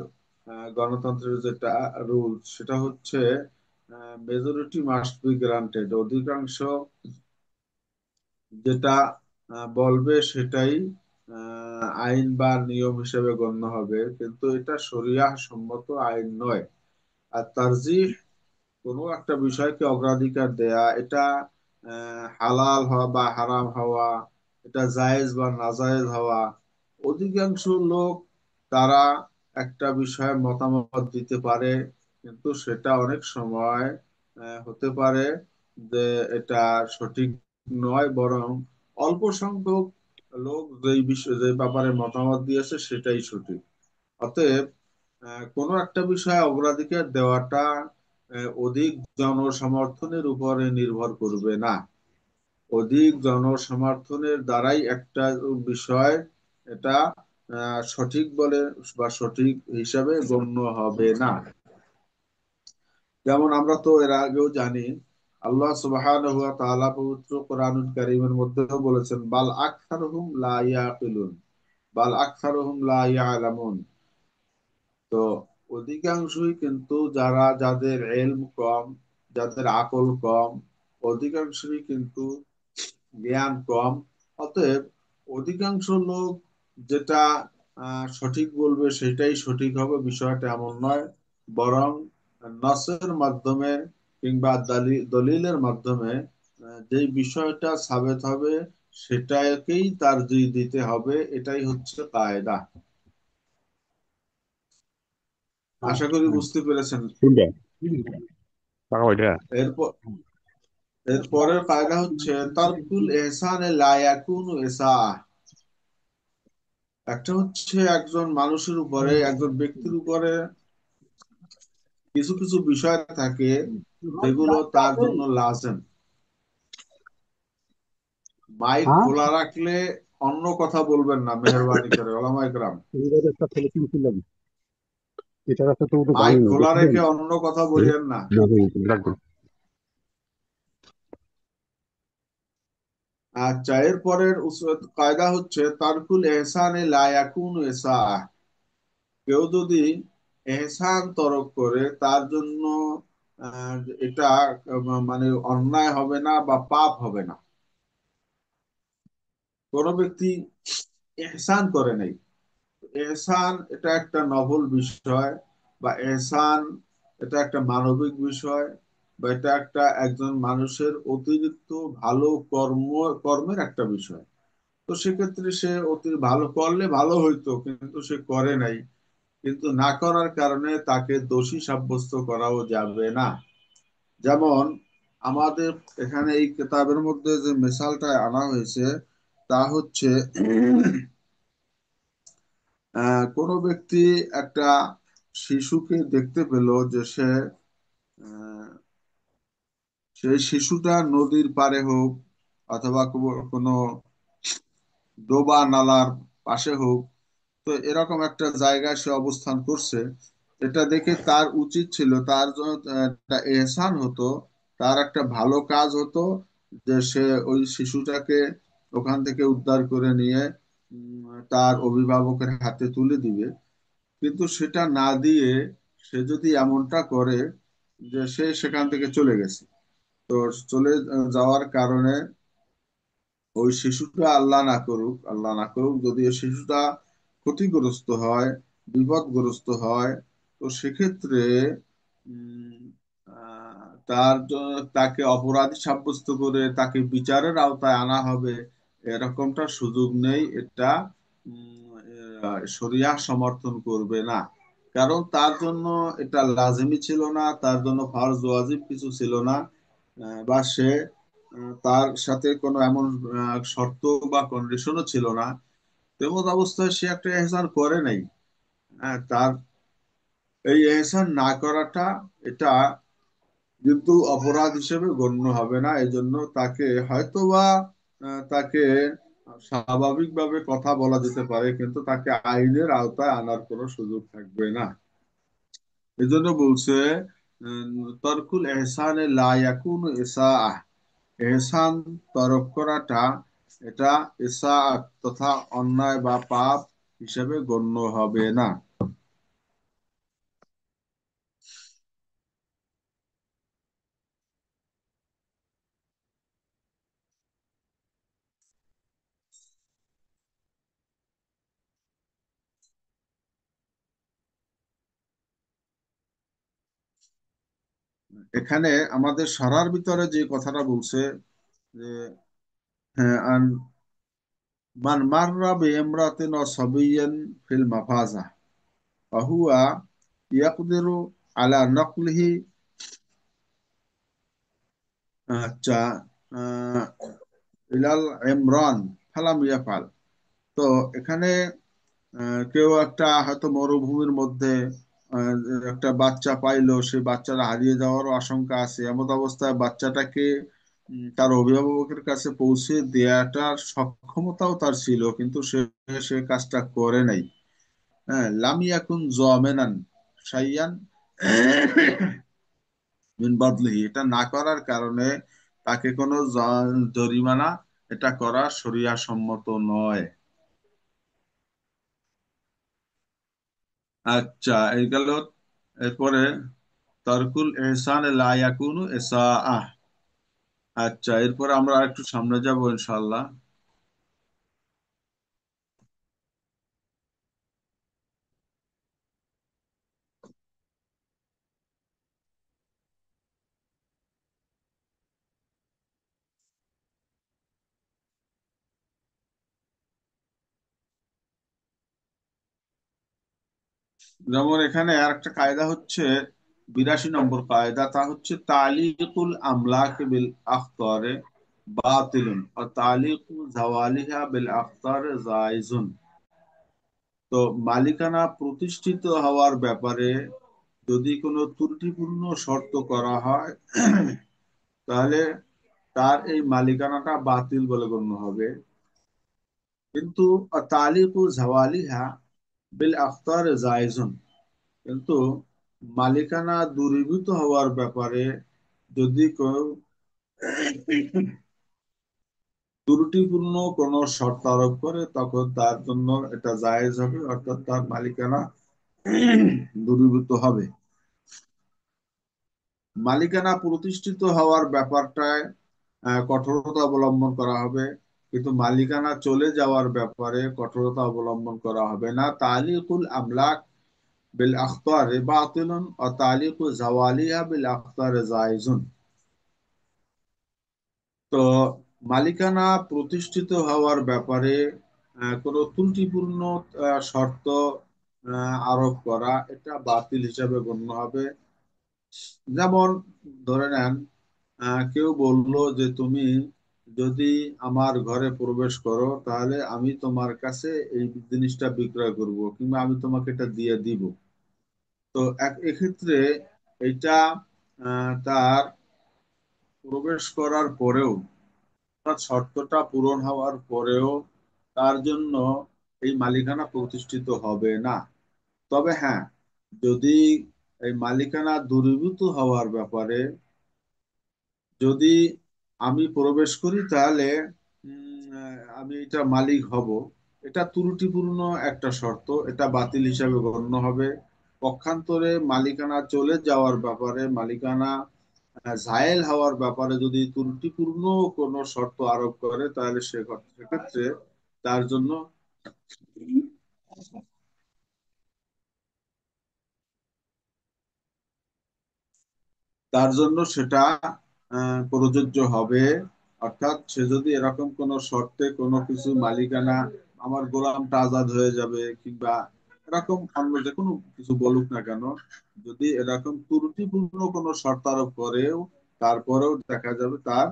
গণতন্ত্রের যেটা রুল সেটা হচ্ছে মেজরিটি মাস্ট বি গ্রান্টেড, অধিকাংশ যেটা বলবে সেটাই আইন বা নিয়ম হিসেবে গণ্য হবে, কিন্তু এটা শরিয়াহ সম্মত আইন নয়। আর তারজিহ, কোনো একটা বিষয়কে অগ্রাধিকার দেয়া, এটা হালাল হওয়া বা হারাম হওয়া, এটা জায়েজ বা নাজায়েজ হওয়া। অধিকাংশ লোক তারা একটা বিষয়ে মতামত দিতে পারে, কিন্তু সেটা অনেক সময় হতে পারে যে এটা সঠিক নয়, বরং অল্প সংখ্যক লোক যেই বিষয় যে ব্যাপারে মতামত দিয়েছে সেটাই সঠিক। অতএব কোনো একটা বিষয়ে অগ্রাধিকার দেওয়াটা অধিক জনসমর্থনের উপরে নির্ভর করবে না। অধিক জনসমর্থনের দ্বারাই একটা বিষয় এটা সঠিক বলে বা সঠিক হিসাবে গণ্য হবে না। যেমন আমরা তো এর আগেও জানি, আল্লাহ সুবহানাহু ওয়া তাআলা পবিত্র কোরআনুল কারীমের মধ্যেও বলেছেন, বাল আকসারুহুম লা ইয়াকিলুন, বাল আকসারুহুম লা ইয়ালামুন। তো অধিকাংশই কিন্তু যাদের এলম কম, যাদের আকল কম, অধিকাংশই কিন্তু জ্ঞান কম। অতএব অধিকাংশ লোক যেটা সঠিক বলবে সেটাই সঠিক হবে, বিষয়টা এমন নয়। বরং নসের মাধ্যমে কিংবা দলিলের মাধ্যমে যেই বিষয়টা সাবেত হবে সেটাকেই তারজিহ দিতে হবে, এটাই হচ্ছে কায়দা। আশা করি বুঝতে পেরেছেন। কোনটা? টাকা কয়টা? এরপর এর পরের কায়দা হচ্ছে তারকুল এহসানে লা ইয়াকুনু ইসাআহ। একটা হচ্ছে একজন মানুষের উপরে, একজন ব্যক্তির উপরে কিছু কিছু বিষয় থাকে যেগুলো তার জন্য লাজেম। মাইক হ্যাঁ, খোলা রাখলে অন্য কথা বলবেন না, মেহরবানি করে ওলামা ইকরাম। এইবার একটা ছেলে কিনছিলাম, এটা একটা তো তো মাইক জানি না, খোলা দেখছিলেন? রেখে অন্য কথা হুম? বলিয়েন না। না, রাখবেন। আচ্ছা, এর পরের কায়দা হচ্ছে তারকুল এহসানে লা ইয়াকুনু ইসাআহ। কেউ যদি এহসান তরক করে তার জন্য আহ, এটা মানে অন্যায় হবে না বা পাপ হবে না। কোন ব্যক্তি এহসান করে নাই, এহসান এটা একটা নভল বিষয়, বা এহসান এটা একটা মানবিক বিষয়, বা এটা একটা একজন মানুষের অতিরিক্ত ভালো কর্মের একটা বিষয়। তো সেক্ষেত্রে সে অতি ভালো করলে ভালো হইতো, কিন্তু সে করে নাই, কিন্তু না করার কারণে তাকে দোষী সাব্যস্ত করাও যাবে না। যেমন আমাদের এখানে এই কিতাবের মধ্যে যে মিসালটা আনা হয়েছে তা হচ্ছে কোনো ব্যক্তি একটা শিশুকে দেখতে পেল যে আহ, সেই শিশুটা নদীর পাড়ে হোক অথবা কোনো ডোবা নালার পাশে হোক, তো এরকম একটা জায়গায় সে অবস্থান করছে। এটা দেখে তার উচিত ছিল, তার জন্য একটা এহসান হতো, তার একটা ভালো কাজ হতো যে সে ওই শিশুটাকে ওখান থেকে উদ্ধার করে নিয়ে তার অভিভাবকের হাতে তুলে দিবে। কিন্তু সেটা না দিয়ে সে যদি এমনটা করে যে সে সেখান থেকে চলে গেছে, তো চলে যাওয়ার কারণে ওই শিশুটা, আল্লাহ না করুক যদি ওই শিশুটা ক্ষতিগ্রস্ত হয়, বিপদগ্রস্ত হয়, তো সেক্ষেত্রে উম, তাকে অপরাধী সাব্যস্ত করে তাকে বিচারের আওতায় আনা হবে, এরকমটা সুযোগ নেই। এটা শরিয়াহ সমর্থন করবে না। কারণ তার জন্য এটা লাজিমি ছিল না, তার জন্য ফরজ ওয়াজিব কিছু ছিল না। বা সে তার সাথে কোনো এমন শর্ত বা কন্ডিশনও ছিল না। তেমন অবস্থায় সে একটা এহসান করে নাই। তার এই এহসান না করাটা, এটা কিন্তু অপরাধ হিসেবে গণ্য হবে না। এই জন্য তাকে হয়তোবা তাকে স্বাভাবিকভাবে কথা বলা যেতে পারে, কিন্তু তাকে আইনের আওতায় আনার কোনো সুযোগ থাকবে না। এই জন্য বলছে তরকুল এহসানে লা ইয়াকুনু ইসাআহ, এহসান তরক করাটা এটা ইসাআত তথা অন্যায় বা পাপ হিসেবে গণ্য হবে না। এখানে আমাদের সরার ভিতরে যে কথাটা বলছে যে হ্যাঁ, মান মাররা বিইমরাতিন ওয়া সাবিয়্যান ফিল মাফাজা ফাহুয়া ইয়াকদিরু আলা নাকলিহি। আচ্ছা, আহ, ইলাল ইমরান ফালাম ইয়াফাল। তো এখানে কেউ একটা হয়তো মরুভূমির মধ্যে আহ, একটা বাচ্চা পাইলো, সে বাচ্চাটা হারিয়ে যাওয়ারও আশঙ্কা আছে, এমন অবস্থায় বাচ্চাটাকে তার অভিভাবকের কাছে পৌঁছে দেওয়াটার সক্ষমতাও তার ছিল, কিন্তু সে সে কাজটা করে নাই। হ্যাঁ, লাম ইয়াকুন যামিনান শাইয়ান মিন বাদলিহি, এটা না করার কারণে তাকে কোনো জরিমানা এটা করা শরিয়া সম্মত নয়। আচ্ছা, এই গেল। এরপরে তারকুল এহসান লা ইয়াকুনু ইসাআহ। আচ্ছা, এরপর আমরা একটু সামনে যাব ইনশাআল্লাহ। যেমন এখানে আর একটা কায়দা হচ্ছে 82 নম্বর কায়দা, তা হচ্ছে তালিকুল আমলাক বিল আখতারে বাতিলুন আর তালিকু জাওয়ালিহা বিল আখতারে জায়েজুন। তো মালিকানা প্রতিষ্ঠিত হওয়ার ব্যাপারে যদি কোনো ত্রুটিপূর্ণ শর্ত করা হয়, তাহলে তার এই মালিকানাটা বাতিল বলে গণ্য হবে। কিন্তু তালিকু জাওয়ালিহা বিল আখতার জায়েজুন, কিন্তু মালিকানা দূরীভূত হওয়ার ব্যাপারে যদি কেউ ত্রুটিপূর্ণ কোনো শর্ত আরোপ করে, তখন তার জন্য এটা জায়েজ হবে, অর্থাৎ তার মালিকানা দূরীভূত হবে। মালিকানা প্রতিষ্ঠিত হওয়ার ব্যাপারটায় কঠোরতা অবলম্বন করা হবে, কিন্তু মালিকানা চলে যাওয়ার ব্যাপারে কঠোরতা অবলম্বন করা হবে না। তালিকুল আমলাক বিল আখতার বাতিলুন ও তালিকু জাওয়ালিহা বিল আখতার জায়েজুন। তো মালিকানা প্রতিষ্ঠিত হওয়ার ব্যাপারে কোনো ত্রুটিপূর্ণ শর্ত আরোপ করা এটা বাতিল হিসাবে গণ্য হবে। যেমন ধরে নেন, কেউ বলল যে তুমি যদি আমার ঘরে প্রবেশ করো তাহলে আমি তোমার কাছে এই জিনিসটা বিক্রয় করব, কিংবা আমি তোমাকে এটা দিয়ে দিব। তো এক্ষেত্রে এটা তার প্রবেশ করার পরেও, তার শর্তটা পূরণ হওয়ার পরেও তার জন্য এই মালিকানা প্রতিষ্ঠিত হবে না। তবে হ্যাঁ, যদি এই মালিকানা দূরীভূত হওয়ার ব্যাপারে যদি আমি প্রবেশ করি, তাহলে আমি এটা মালিক হব, এটা ত্রুটিপূর্ণ একটা শর্ত, এটা বাতিল হিসাবে গণ্য হবে। পক্ষান্তরে মালিকানা চলে যাওয়ার ব্যাপারে, মালিকানা জায়েল হওয়ার ব্যাপারে যদি ত্রুটিপূর্ণ কোনো শর্ত আরোপ করে, তাহলে সেক্ষেত্রে তার জন্য সেটা প্রযোজ্য হবে। অর্থাৎ সে যদি এরকম কোন শর্তে কোনো কিছু মালিকানা, আমার গোলামটা আজাদ হয়ে যাবে, কিংবা এরকম অন্য যে কোনো কিছু বলুক না কেন, যদি এরকম ত্রুটিপূর্ণ কোনো শর্ত আরোপ করেও, তারপরেও দেখা যাবে তার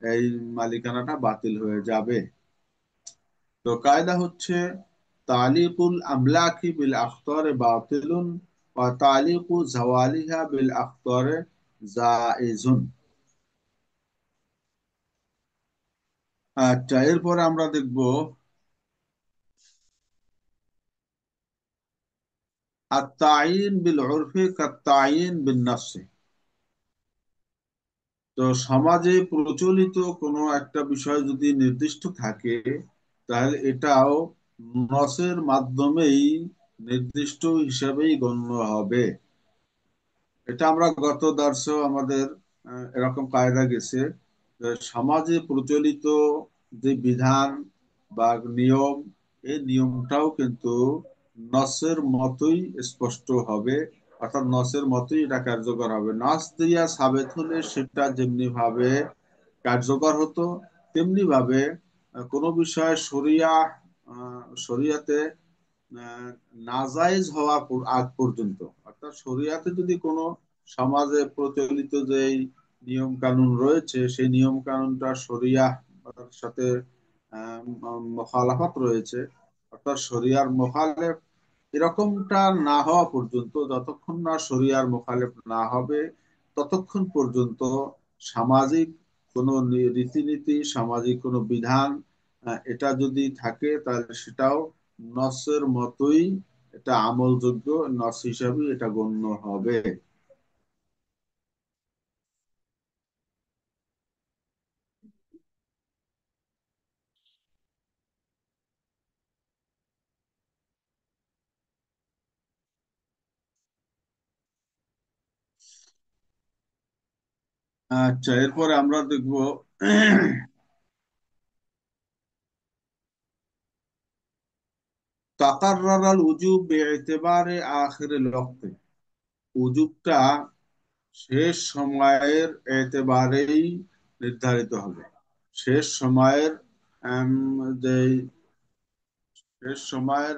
এই মালিকানাটা বাতিল হয়ে যাবে। তো কায়দা হচ্ছে তালিকুল আমলাকি বিল আখতারে বাতিলুন ওয়া তালিকু জাওয়ালিহা বিল আখতারে জায়েজুন। আচ্ছা, এরপরে আমরা দেখব আত-তায়িন বিল উরফি কাত-তায়িন বিন নাসি। তো সমাজে প্রচলিত কোনো একটা বিষয় যদি নির্দিষ্ট থাকে, তাহলে এটাও নসের মাধ্যমেই নির্দিষ্ট হিসাবেই গণ্য হবে। এটা আমরা গত দর্শেও আমাদের এরকম কায়দা গেছে যে সমাজে প্রচলিত যে বিধান বা নিয়ম, এই নিয়মটাও কিন্তু নসের মতোই স্পষ্ট হবে। অর্থাৎ নসের মতোই এটা কার্যকর হবে। নাস দিয়া সাবেত হলে সেটা যেমনি ভাবে কার্যকর হতো, তেমনি ভাবে কোনো বিষয় শরিয়াতে আহ, নাজায়েজ হওয়া আগ পর্যন্ত, অর্থাৎ শরিয়াতে যদি কোনো সমাজে প্রচলিত যে নিয়ম কানুন রয়েছে, সেই নিয়ম কানুনটা শরিয়াহ সাথে মুখালাফাত রয়েছে, অর্থাৎ শরিয়ার মুখালেফ, এরকমটা না হওয়া পর্যন্ত, যতক্ষণ না শরিয়ার মুখালেফ না হবে, ততক্ষণ পর্যন্ত সামাজিক কোনো রীতিনীতি, সামাজিক কোনো বিধান এটা যদি থাকে, তাহলে সেটাও নসের মতোই এটা আমলযোগ্য, নস হিসাবে এটা গণ্য হবে। আচ্ছা, এরপরে আমরা দেখব তাকাররাল উজুব বিইতিবারে আখিরিল ওয়াক্ত। উজুবটা শেষ সময়ের এতেবারেই নির্ধারিত হবে। শেষ সময়ের আম, যে শেষ সময়ের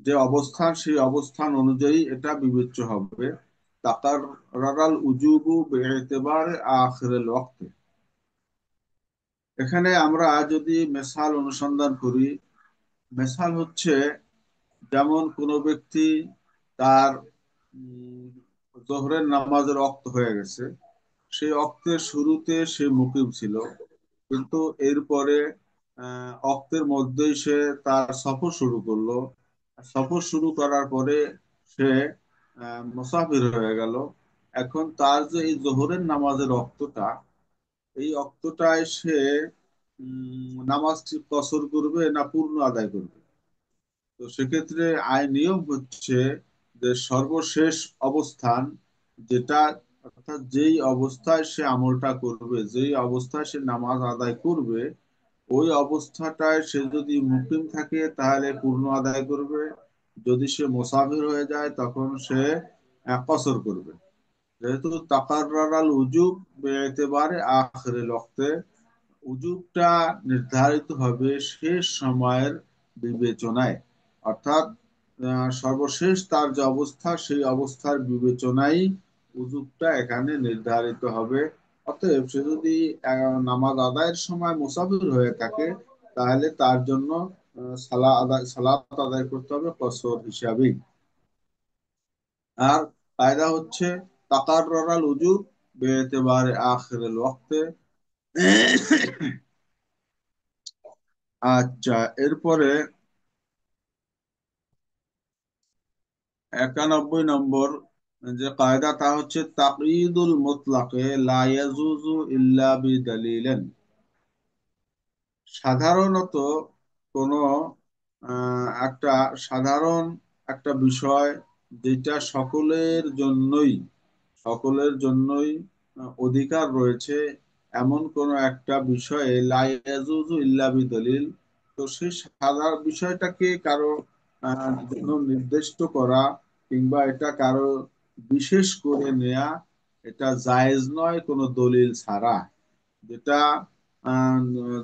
যে অবস্থান, সেই অবস্থান অনুযায়ী এটা বিবেচ্য হবে। তাকাররাল উজুবু বিইতিবারে আখিরিল ওয়াক্ত। এখানে আমরা যদি মেসাল অনুসন্ধান করি, মেসাল হচ্ছে যেমন কোনো ব্যক্তি তার উম, জোহরের নামাজের ওয়াক্ত হয়ে গেছে, সেই অক্তের শুরুতে সে মুকিম ছিল, কিন্তু এরপরে অক্তের মধ্যেই সে তার সফর শুরু করলো। সফর শুরু করার পরে সে মুসাফির হয়ে গেল। এখন তার যে এই জোহরের নামাজের অক্তটা, এই অক্তটায় সে নামাজটি কসর করবে না পূর্ণ আদায় করবে। তো সেক্ষেত্রে নিয়ম হচ্ছে যে সর্বশেষ অবস্থান যেটা, অর্থাৎ যেই অবস্থায় সে আমলটা করবে, যেই অবস্থায় সে নামাজ আদায় করবে, ওই অবস্থাটায় সে যদি মুকিম থাকে তাহলে পূর্ণ আদায় করবে। যদি সে মুসাফির হয়ে যায় তখন সে কসর করবে। যেহেতু তাকাররাল উজুব একেবারে আখিরিল ওয়াক্তে, উজুবটা নির্ধারিত হবে শেষ সময়ের বিবেচনায়। অর্থাৎ সর্বশেষ তার যে অবস্থা, সেই অবস্থার বিবেচনায় উজুবটা এখানে নির্ধারিত হবে। অতএব সে যদি নামাজ আদায়ের সময় মুসাফির হয়ে থাকে, তাহলে তার জন্য সালাত আদায় করতে হবে কসর হিসাবেই। আর কায়দা হচ্ছে তাকাররাল উজুব বেএতেবারে আখিরিল ওয়াক্তে। আচ্ছা, এরপরে 91 নম্বর যে কায়দা, তা হচ্ছে তাকয়ীদুল মুতলাকে লা ইয়াজুজু ইল্লা বিদালিলিন। সাধারণত কোনো একটা সাধারণ একটা বিষয় যেটা সকলের জন্যই অধিকার রয়েছে, এমন কোন একটা বিষয়ে লা ইয়াজুজু ইল্লা বিদলিল। তো সেই সাধারণ বিষয়টাকে কারো জন্য নির্দিষ্ট করা কিংবা এটা কারো বিশেষ করে নেয়া, এটা জায়েজ নয় কোনো দলিল ছাড়া। যেটা আহ,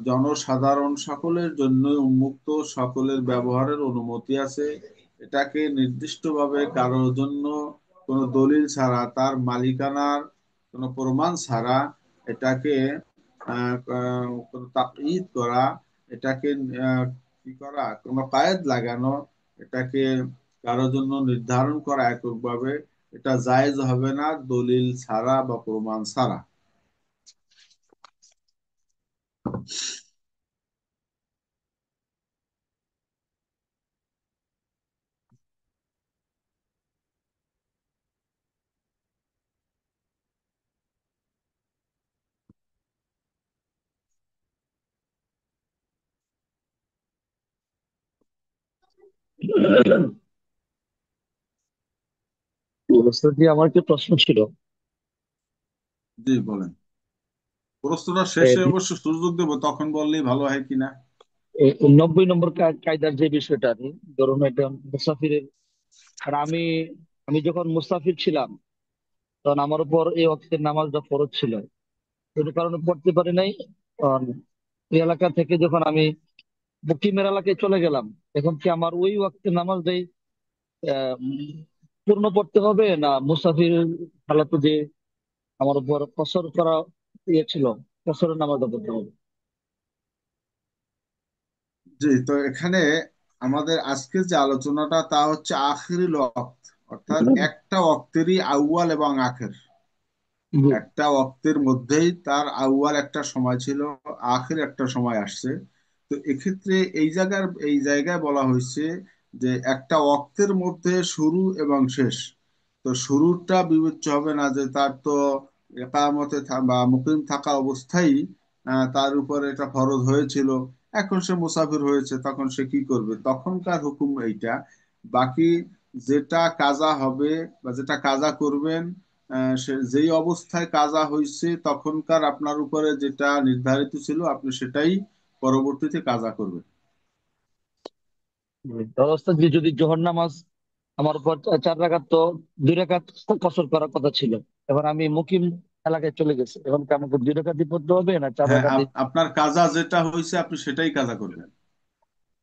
জনসাধারণ সকলের জন্য উন্মুক্ত, সকলের ব্যবহারের অনুমতি আছে, এটাকে নির্দিষ্টভাবে কারোর জন্য কোনো দলিল ছাড়া, তার মালিকানার কোনো প্রমাণ ছাড়া এটাকে কোনো তাকয়ীদ করা, এটাকে কি করা, কোনো কায়েদ লাগানো, এটাকে কারোর জন্য নির্ধারণ করা এককভাবে, এটা জায়েজ হবে না দলিল ছাড়া বা প্রমাণ ছাড়া। অবস্থা দিয়ে আমার কি প্রশ্ন ছিল? জি বলেন। প্রশ্নটা এ, শেষে অবশ্য সুযোগ দেবো, তখন বললেই ভালো হয় কিনা। 90 নম্বর কায়দার যে বিষয়টা আছে, ধরুন এটা মুসাফিরের। আর আমি আমি যখন মুসাফির ছিলাম, তখন আমার উপর এই ওয়াক্তের নামাজটা ফরজ ছিল, কোনো কারণে পড়তে পারি নাই। কারণ এই এলাকা থেকে যখন আমি মুকিমের এলাকায় চলে গেলাম, এখন কি আমার ওই ওয়াক্তের নামাজটাই আহ, পূর্ণ পড়তে হবে, না মুসাফির হালাতে যে আমার উপর কসর করা ছিল, কসরের নামাজটা পড়তে হবে? জি, তো এখানে আমাদের আজকে যে আলোচনাটা তা হচ্ছে আখিরিল ওয়াক্ত, অর্থাৎ একটা ওয়াক্তেরই আউয়াল এবং আখের। জি। একটা ওয়াক্তের মধ্যেই তার আউয়াল একটা সময় ছিল, আখির একটা সময় আসছে। তো এক্ষেত্রে এই জায়গায় বলা হয়েছে যে একটা ওয়াক্তের মধ্যে শুরু এবং শেষ। তো শুরুটা বিবেচ্য হবে না, যে তার তো একামতে বা মুকিম থাকা অবস্থায় তার উপরে এটা ফরজ হয়েছিল, এখন সে মুসাফির হয়েছে, তখন সে কি করবে, তখনকার হুকুম এইটা। বাকি যেটা কাজা হবে বা যেটা কাজা করবেন, সে যেই অবস্থায় কাজা হয়েছে তখনকার আপনার উপরে যেটা নির্ধারিত ছিল, আপনি সেটাই পরবর্তীতে কাজা করবেন। অবস্থা যে যদি জোহর নামাজ আমার উপর 4 রাকাত, তো 2 রাকাত কসর করার কথা ছিল। এবার আমি মুকিম এলাকায় চলে গেছি, এখন কি আমাকে 2 রাকাতই পড়তে হবে না চার হ্যাঁ, রাকাতে আপনার কাজা যেটা হয়েছে আপনি সেটাই কাজা করবেন।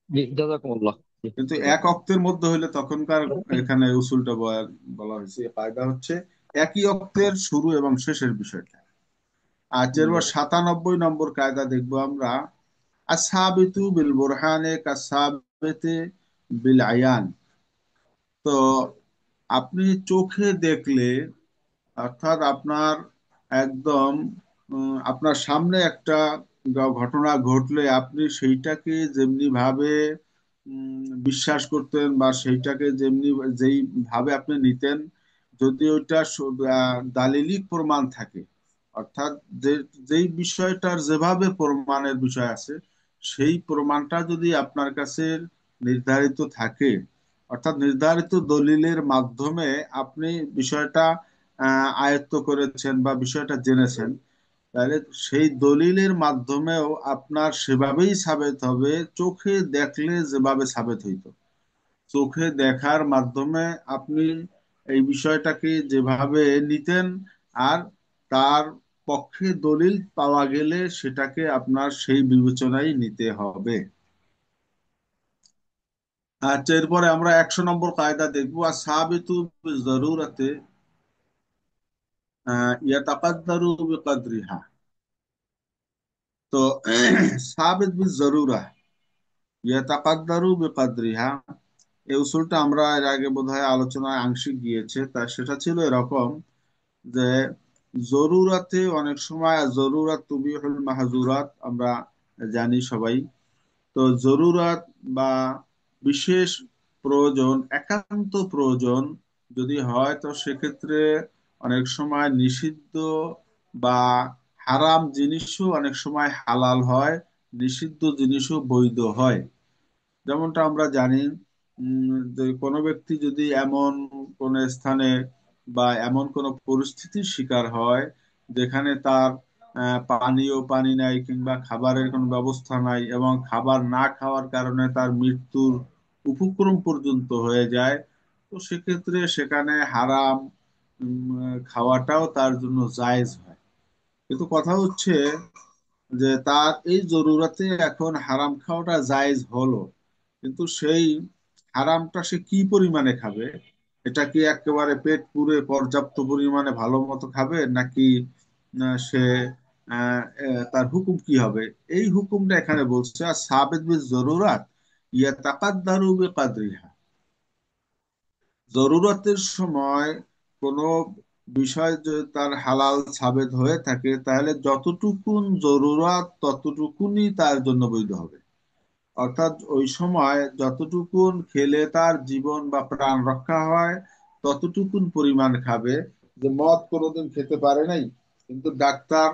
জি, জাযাকুমুল্লাহ। জি, কিন্তু এক জাযাকুমুল্লাহ। অক্তের মধ্যে হইলে তখনকার, এখানে উসুলটা বলা হয়েছে, কায়দা হচ্ছে একই অক্তের শুরু এবং শেষের বিষয়টা। আর এরপর 97 নম্বর কায়দা দেখবো আমরা, আসাবিতু বিল বুরহানে কাসাবিতে বিল আয়ান। তো আপনি চোখে দেখলে, অর্থাৎ আপনার একদম আপনার সামনে একটা ঘটনা ঘটলে আপনি সেইটাকে যেমনি ভাবে বিশ্বাস করতেন বা সেইটাকে যেই ভাবে আপনি নিতেন, যদি ওইটা দালিলিক প্রমাণ থাকে, অর্থাৎ যে যেই বিষয়টার যেভাবে প্রমাণের বিষয় আছে, সেই প্রমাণটা যদি আপনার কাছে নির্ধারিত থাকে, অর্থাৎ নির্ধারিত দলিলের মাধ্যমে আপনি বিষয়টা আয়ত্ত করেছেন বা বিষয়টা জেনেছেন, তাহলে সেই দলিলের মাধ্যমেও আপনার সেভাবেই সাবেত হবে, চোখে দেখলে যেভাবে সাবেত হইতো। চোখে দেখার মাধ্যমে আপনি এই বিষয়টাকে যেভাবে নিতেন, আর তার পক্ষে দলিল পাওয়া গেলে সেটাকে আপনার সেই বিবেচনায় নিতে হবে। আচ্ছা, এরপরে আমরা 100 নম্বর কায়দা দেখবো, আর সাবিতু জরুরাতে ইয়াতাকাদ্দারু বিকদরিহা। তো সাবিত বিল জরুরা ইয়াতাকাদ্দারু বিকদরিহা, এই উসুলটা আমরা এর আগে বোধহয় আলোচনায় আংশিক গিয়েছে, তা সেটা ছিল এরকম যে জরুরাতে অনেক সময় জরুরাত তুবিহুল মাহজুরাত আমরা জানি সবাই। তো জরুরাত বা বিশেষ প্রয়োজন, একান্ত প্রয়োজন যদি হয়, তো সেক্ষেত্রে অনেক সময় নিষিদ্ধ বা হারাম জিনিসও অনেক সময় হালাল হয়, নিষিদ্ধ জিনিসও বৈধ হয়। যেমনটা আমরা জানি, যে কোনো ব্যক্তি যদি এমন কোন স্থানে বা এমন কোন পরিস্থিতির শিকার হয় যেখানে তার পানীয় পানি নাই কিংবা খাবারের কোনো ব্যবস্থা নাই এবং খাবার না খাওয়ার কারণে তার মৃত্যুর উপক্রম পর্যন্ত হয়ে যায়, তো সেক্ষেত্রে সেখানে হারাম খাওয়াটাও তার জন্য জায়েজ হয়। কিন্তু কথা হচ্ছে যে তার এই জরুরতে এখন হারাম খাওয়াটা জায়েজ হলো, কিন্তু সেই হারামটা সে কি পরিমাণে খাবে? এটা কি একেবারে পেট পুরে পর্যাপ্ত পরিমাণে ভালো মতো খাবে, নাকি সে তার হুকুম কি হবে? এই হুকুমটা এখানে বলছে, আর সাবেত বিল জরুরাত ইয়াতাকাদ্দারু বিকাদরিহা। জরুরতের সময় কোনো বিষয় যদি তার হালাল সাবেত হয়ে থাকে, তাহলে যতটুকুন জরুরত ততটুকুনই তার জন্য বৈধ হবে। অর্থাৎ ওই সময় যতটুকুন খেলে তার জীবন বা প্রাণ রক্ষা হয় ততটুকুন পরিমাণ খাবে। যে মদ কোনোদিন খেতে পারে নাই, কিন্তু ডাক্তার,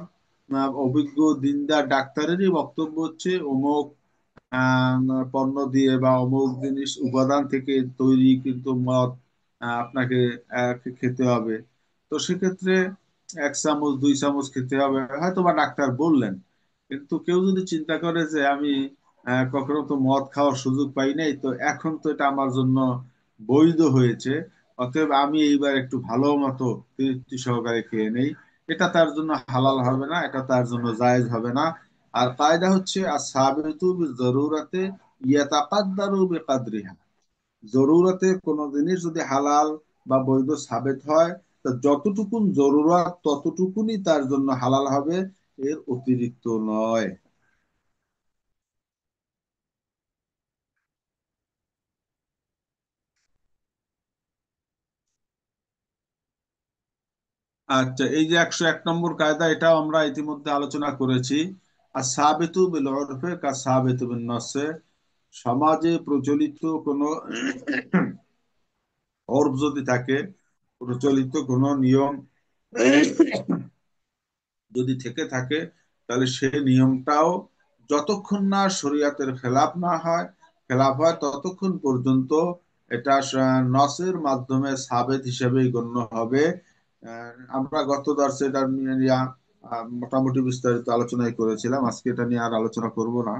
অভিজ্ঞ দিনদার ডাক্তারেরই বক্তব্য হচ্ছে অমুক আহ, পণ্য দিয়ে বা অমুক জিনিস উপাদান থেকে তৈরি কিন্তু মদ আপনাকে খেতে হবে। তো সেক্ষেত্রে 1 চামচ 2 চামচ খেতে হবে হয়তো বা ডাক্তার বললেন, কিন্তু কেউ যদি চিন্তা করে যে আমি কখনো তো মদ খাওয়ার সুযোগ পাই নাই, তো এখন তো এটা আমার জন্য বৈধ হয়েছে, অতএব আমি এইবার একটু ভালো মতো তৃপ্তি সহকারে খেয়ে নেই, এটা তার জন্য হালাল হবে না, এটা তার জন্য জায়েজ হবে না। আর কায়দা হচ্ছে আস-সাবিতু বিজ-জরুরাতে ইয়াতাকাদ্দারু বিকাদরিহা। জরুরতে কোনো জিনিস যদি হালাল বা বৈধ সাবেত হয়, তো যতটুকুন জরুরত ততটুকুনই তার জন্য হালাল হবে, এর অতিরিক্ত নয়। আচ্ছা, এই যে 101 নম্বর কায়দা, এটাও আমরা ইতিমধ্যে আলোচনা করেছি। আর সাবিতু বিল উরফে কা সাবিতু বিন নসে, সমাজে প্রচলিত কোনো অর্ফ যদি থাকে, প্রচলিত কোনো নিয়ম যদি থেকে থাকে, তাহলে সে নিয়মটাও যতক্ষণ না শরীয়তের খেলাফ না হয়, খেলাফ হয় ততক্ষণ পর্যন্ত এটা নসের মাধ্যমে সাবেত হিসেবেই গণ্য হবে। আমরা গত দর্শে এটা নিয়ে মোটামুটি বিস্তারিত আলোচনাই করেছিলাম, আজকে এটা নিয়ে আর আলোচনা করব না।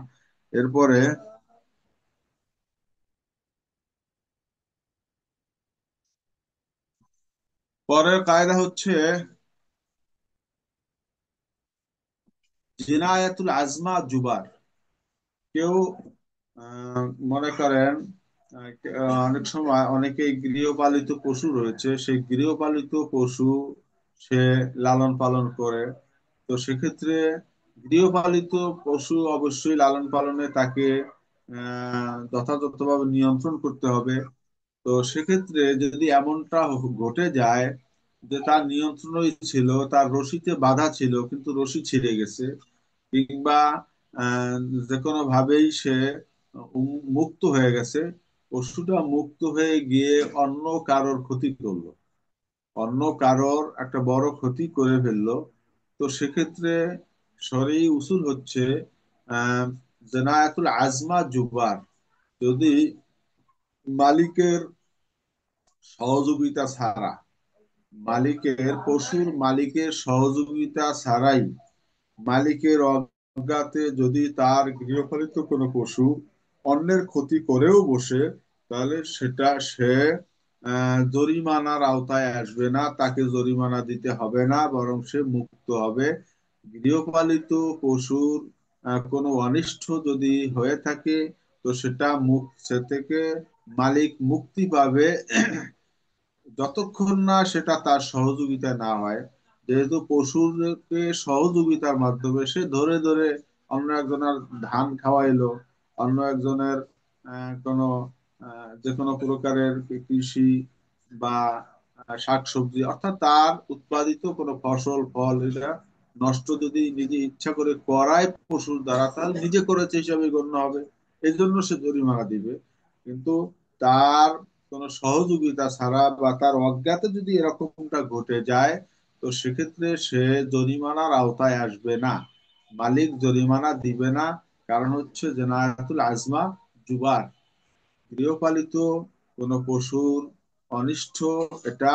এরপরে পরের কায়দা হচ্ছে জিনায়াতুল আজমা জুবার। কেউ মনে করেন অনেক সময় অনেকেই গৃহপালিত পশু রয়েছে, সেই গৃহপালিত পশু সে লালন পালন করে। তো সেক্ষেত্রে গৃহপালিত পশু অবশ্যই লালন পালনে তাকে যথাযথভাবে নিয়ন্ত্রণ করতে হবে। তো সেক্ষেত্রে যদি এমনটা ঘটে যায় যে তার নিয়ন্ত্রণই ছিল, তার রশিতে বাধা ছিল কিন্তু রশি ছিঁড়ে গেছে, কিংবা আহ, যে কোনো ভাবেই সে মুক্ত হয়ে গেছে, পশুটা মুক্ত হয়ে গিয়ে অন্য কারোর ক্ষতি করলো, অন্য কারোর একটা বড় ক্ষতি করে ফেললো, তো সেক্ষেত্রে শরঈ উসুল হচ্ছে আহ জেনায়াতুল আজমা জুবার। যদি মালিকের সহযোগিতা ছাড়া, পশুর মালিকের সহযোগিতা ছাড়াই, মালিকের অজ্ঞাতে যদি তার গৃহপালিত কোনো পশু অন্যের ক্ষতি করেও বসে, তাহলে সেটা সে জরিমানার আওতায় আসবে না, তাকে জরিমানা দিতে হবে না, বরং সে মুক্ত হবে। গৃহপালিত পশুর কোনো অনিষ্ট যদি হয়ে থাকে, তো সেটা সে থেকে মালিক মুক্তি পাবে যতক্ষণ না সেটা তার সহযোগিতা না হয়। যেহেতু পশুকে সহযোগিতার মাধ্যমে সে ধরে ধরে অন্য একজনের ধান খাওয়াইলো, অন্য একজনের কোনো যে কোনো প্রকারের কৃষি বা শাকসবজি, অর্থাৎ তার উৎপাদিত কোনো ফসল ফল এটা নষ্ট যদি নিজে ইচ্ছা করে করায় পশুর দ্বারা, তাহলে নিজে করেছে হিসাবে গণ্য হবে, এই জন্য সে জরিমানা দিবে। কিন্তু তার কোনো সহযোগিতা ছাড়া বা তার অজ্ঞাতে যদি এরকমটা ঘটে যায়, তো সেক্ষেত্রে সে জরিমানার আওতায় আসবে না, মালিক জরিমানা দিবে না। কারণ হচ্ছে জেনায়াতুল আজমা জুবার, গৃহপালিত কোনো পশুর অনিষ্ট এটা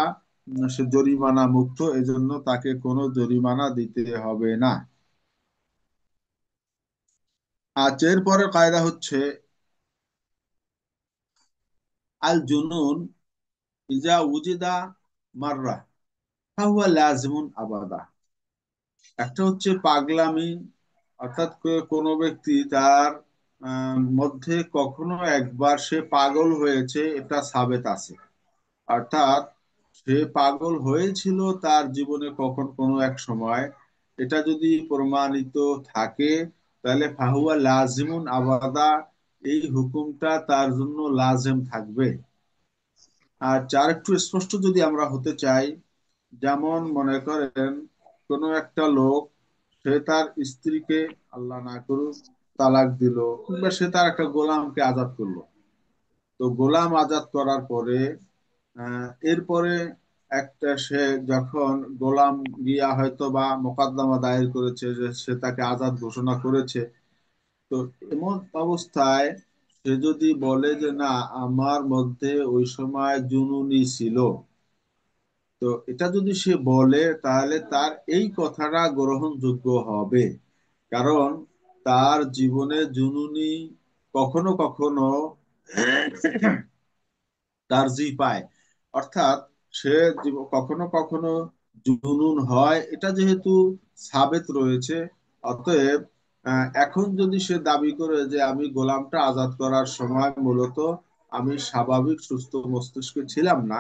সে জরিমানা মুক্ত, এজন্য তাকে কোনো জরিমানা দিতে হবে না। আর এরপরের কায়দা হচ্ছে আল জুনুন ইজা উজিদা মাররা ফাহুয়া লাজিমুন আবাদা। একটা হচ্ছে পাগলামি, অর্থাৎ কোনো ব্যক্তি তার মধ্যে কখনো একবার সে পাগল হয়েছে, এটা সাবেত আছে। অর্থাৎ সে পাগল হয়েছিল তার জীবনে কখন কোনো এক সময়, এটা যদি প্রমাণিত থাকে, তাহলে ফাহুয়া লাজিমুন আবাদা, এই হুকুমটা তার জন্য লাজেম থাকবে। আর চার একটু স্পষ্ট যদি আমরা হতে চাই, যেমন মনে করেন কোনো একটা লোক সে তার স্ত্রীকে, আল্লাহ না করুক, তালাক দিল, কিংবা সে তার একটা গোলামকে আজাদ করলো। তো গোলাম আজাদ করার পরে এরপরে একটা সে যখন গোলাম গিয়া হয়তো বা মোকদ্দমা দায়ের করেছে যে সে তাকে আজাদ ঘোষণা করেছে, তো এমন অবস্থায় সে যদি বলে যে না, আমার মধ্যে ওই সময় জুনুনি ছিল, তো এটা যদি সে বলে তাহলে তার এই কথাটা গ্রহণযোগ্য হবে। কারণ তার জীবনে জুনুনি কখনো কখনো তারজি পায়, অর্থাৎ সে কখনো কখনো জুনুন হয়, এটা যেহেতু সাবেত রয়েছে, অতএব এখন যদি সে দাবি করে যে আমি গোলামটা আজাদ করার সময় মূলত আমি স্বাভাবিক সুস্থ মস্তিষ্কে ছিলাম না,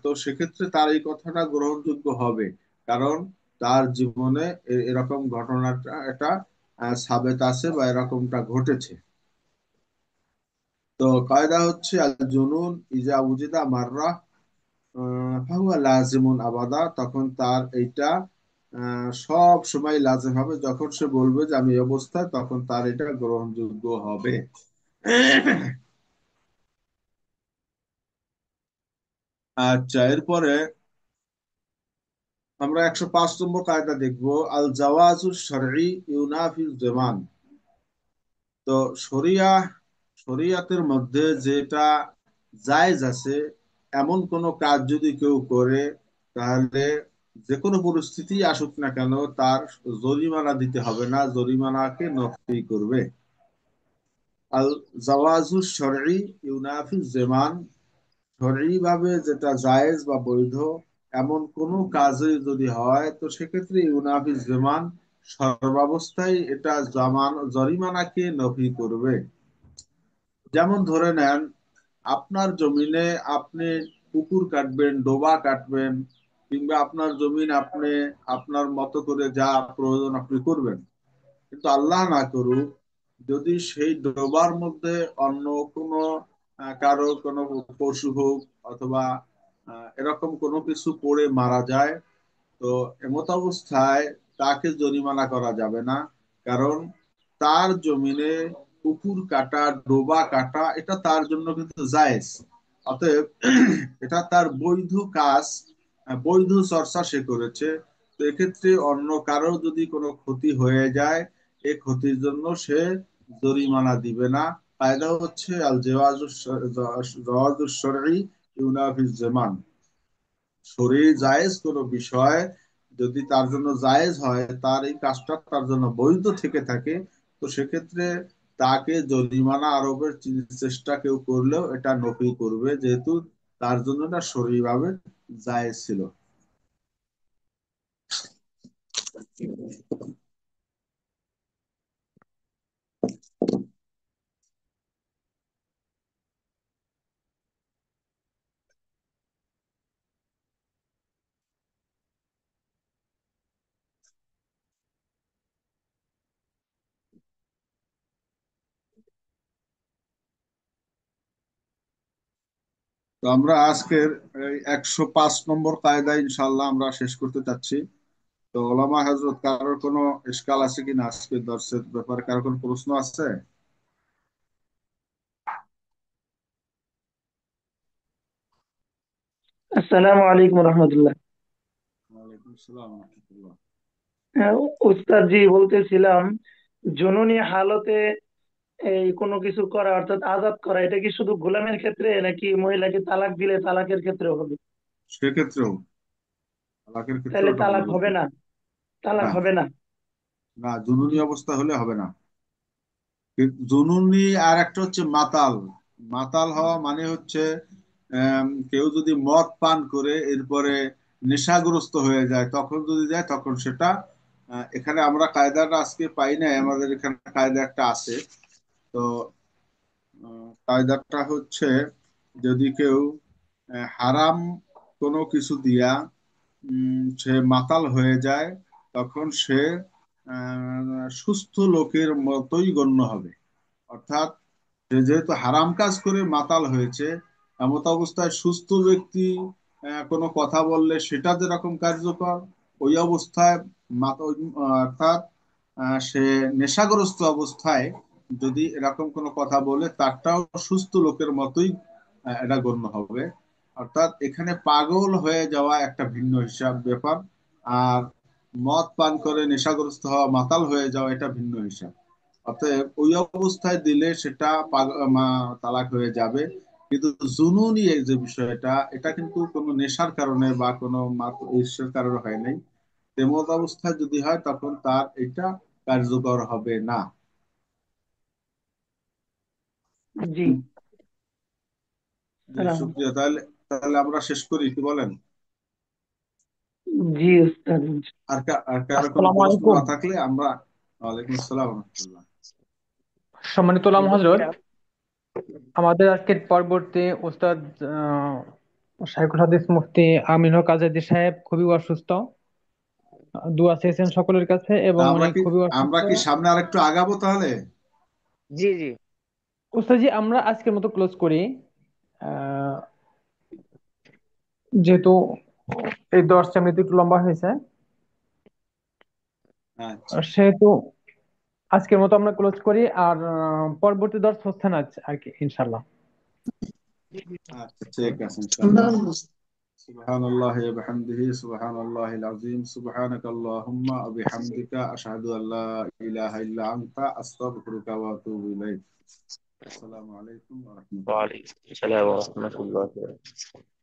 তো সেক্ষেত্রে তার এই কথাটা গ্রহণযোগ্য হবে। কারণ তার জীবনে এরকম ঘটনাটা এটা সাবেত আছে বা এরকমটা ঘটেছে। তো কায়দা হচ্ছে আল জুনুন ইজা উজিদা মাররা ফাহুয়া লাজিমুন আবাদা, তখন তার এইটা সব সময় লাজিম হবে, যখন সে বলবে যে আমি এই অবস্থায়, তখন তার এটা গ্রহণযোগ্য হবে। আচ্ছা, এরপরে আমরা 105 নম্বর কায়দা দেখবো, আল জাওয়াজু শরঈ ইউনাফিল জামান। তো শরিয়া শরিয়াতের মধ্যে যেটা জায়েজ আছে, এমন কোন কাজ যদি কেউ করে, তাহলে যে কোনো পরিস্থিতি আসুক না কেন তার জরিমানা দিতে হবে না, জরিমানাকে নফি করবে। আল জাওয়াজু শরঈ ইউনাফি জামান, শরঈ ভাবে যেটা জায়েজ বা বৈধ এমন কোন কাজে যদি হয়, তো সেক্ষেত্রে ইউনাফি জামান, সর্বাবস্থায় এটা জরিমানাকে নফি করবে। যেমন ধরে নেন, আপনার জমিনে আপনি পুকুর কাটবেন, ডোবা কাটবেন, কিংবা আপনার জমিন আপনি আপনার মতো করে যা প্রয়োজন আপনি করবেন। কিন্তু আল্লাহ না করুক, যদি সেই ডোবার মধ্যে অন্য কোনো কারো কোনো পশু হোক অথবা এরকম কোনো কিছু পড়ে মারা যায়, তো এমত অবস্থায় তাকে জরিমানা করা যাবে না। কারণ তার জমিনে পুকুর কাটা, ডোবা কাটা, এটা তার জন্য কিন্তু জায়েজ। অতএব এটা তার বৈধ কাজ, বৈধ চর্চা সে করেছে। তো এক্ষেত্রে অন্য কারো যদি কোনো ক্ষতি হয়ে যায়, এই ক্ষতির জন্য সে জরিমানা দিবে না। কায়দা হচ্ছে আল জাওয়াজুশ শরঈ ইউনাফিজ জামান। শরীর জায়েজ কোনো বিষয় যদি তার জন্য জায়েজ হয়, তার এই কাজটা তার জন্য বৈধ থেকে থাকে, তো সেক্ষেত্রে তাকে জরিমানা আরোপের চেষ্টা কেউ করলেও এটা নফি করবে, যেহেতু তার জন্য এটা শরীরভাবে জায়েজ ছিল। তো আমরা আজকের এই 105 নম্বর কায়দা ইনশাল্লাহ আমরা শেষ করতে চাচ্ছি। তো ওলামা হযরত কারোর কোনো ইশকাল আছে কিনা আজকের দর্শের ব্যাপারে, কারোর কোনো প্রশ্ন আছে? আসসালামু আলাইকুম রহমতুল্লাহ। ওয়ালাইকুম আসসালাম ওয়া রাহমাতুল্লাহ। হ্যাঁ, উস্তাদ জি বলতেছিলাম, জননী হালতে এই কোনো কিছু করা অর্থাৎ আযাদ করা, এটা কি শুধু গোলামের ক্ষেত্রে নাকি মহিলাকে তালাক দিলে তালাকের ক্ষেত্রেও হবে? সেক্ষেত্রেও, তালাকের ক্ষেত্রেও তাহলে এটা তালাক প্রযোজ্য। হবে না? তালাক না, হবে না? না, জি। জুনুনি অবস্থা হলে হবে না। জুনুনি আর একটা হচ্ছে মাতাল। মাতাল হওয়া মানে হচ্ছে কেউ যদি মদ পান করে এরপরে নেশাগ্রস্ত হয়ে যায়, তখন যদি যায় তখন সেটা এখানে আমরা কায়দাটা আজকে পাই নাই, আমাদের এখানে কায়দা একটা আছে। তো কায়দাটা হচ্ছে, যদি কেউ হারাম কোনো কিছু দিয়া সে মাতাল হয়ে যায়, তখন সে সুস্থ লোকের মতোই গণ্য হবে। অর্থাৎ সে যেহেতু হারাম কাজ করে মাতাল হয়েছে, এমত অবস্থায় সুস্থ ব্যক্তি কোনো কথা বললে সেটা যেরকম কার্যকর, ওই অবস্থায় অর্থাৎ সে নেশাগ্রস্ত অবস্থায় যদি এরকম কোনো কথা বলে, তারটাও সুস্থ লোকের মতোই এটা গণ্য হবে। অর্থাৎ এখানে পাগল হয়ে যাওয়া একটা ভিন্ন হিসাব ব্যাপার, আর মদ পান করে নেশাগ্রস্ত হওয়া, মাতাল হয়ে যাওয়া, এটা ভিন্ন হিসাব। অতএব ওই অবস্থায় দিলে সেটা তালাক হয়ে যাবে। কিন্তু জুনুনি এই যে বিষয়টা, এটা কিন্তু কোনো নেশার কারণে বা কোনো ঈর্ষার কারণে হয় নাই। তেমত অবস্থায় যদি হয় তখন তার এটা কার্যকর হবে না। জি। জি, সালাম। শুক্রিয়া। তাহলে তাহলে আমরা শেষ করি, কি বলেন? জি উস্তাদ। আর কারো কোনো আসসালামু প্রশ্ন আলাইকুম। না থাকলে আমরা। ওয়ালাইকুম আসসালাম রহমতুল্লাহ। সম্মানিত জি উলামা হযরত, বলছিলাম। আমাদের আজকের পরবর্তী উস্তাদ শাইখুল হাদিস মুফতি আমিন হক আজাদী সাহেব খুবই অসুস্থ। দোয়া চেয়েছেন সকলের কাছে তা এবং আমরা উনি কি খুবই অসুস্থ। আমরা কি সামনে আরেকটু আগাবো তাহলে? জি জি। উস্তাদজি, আমরা আজকের মতো ক্লোজ করি। আহ, যেহেতু এই দর্শটা এমনিতে একটু লম্বা হয়েছে, আচ্ছা, সেহেতু আজকের মতো আমরা ক্লোজ করি। আর পরবর্তী দর্শ হচ্ছে না আর কি, ইনশাল্লাহ। আচ্ছা, ঠিক আছে ইনশাআল্লাহ। سبحان الله وبحمده سبحان الله العظيم سبحانك اللهم وبحمدك أشهد أن لا إله إلا أنت أستغفرك وأتوب إليك. السلام عليكم ورحمة الله. ওয়ালাইকুম আসসালাম ওয়া রাহমাতুল্লাহি ওয়া বারাকাতুহু।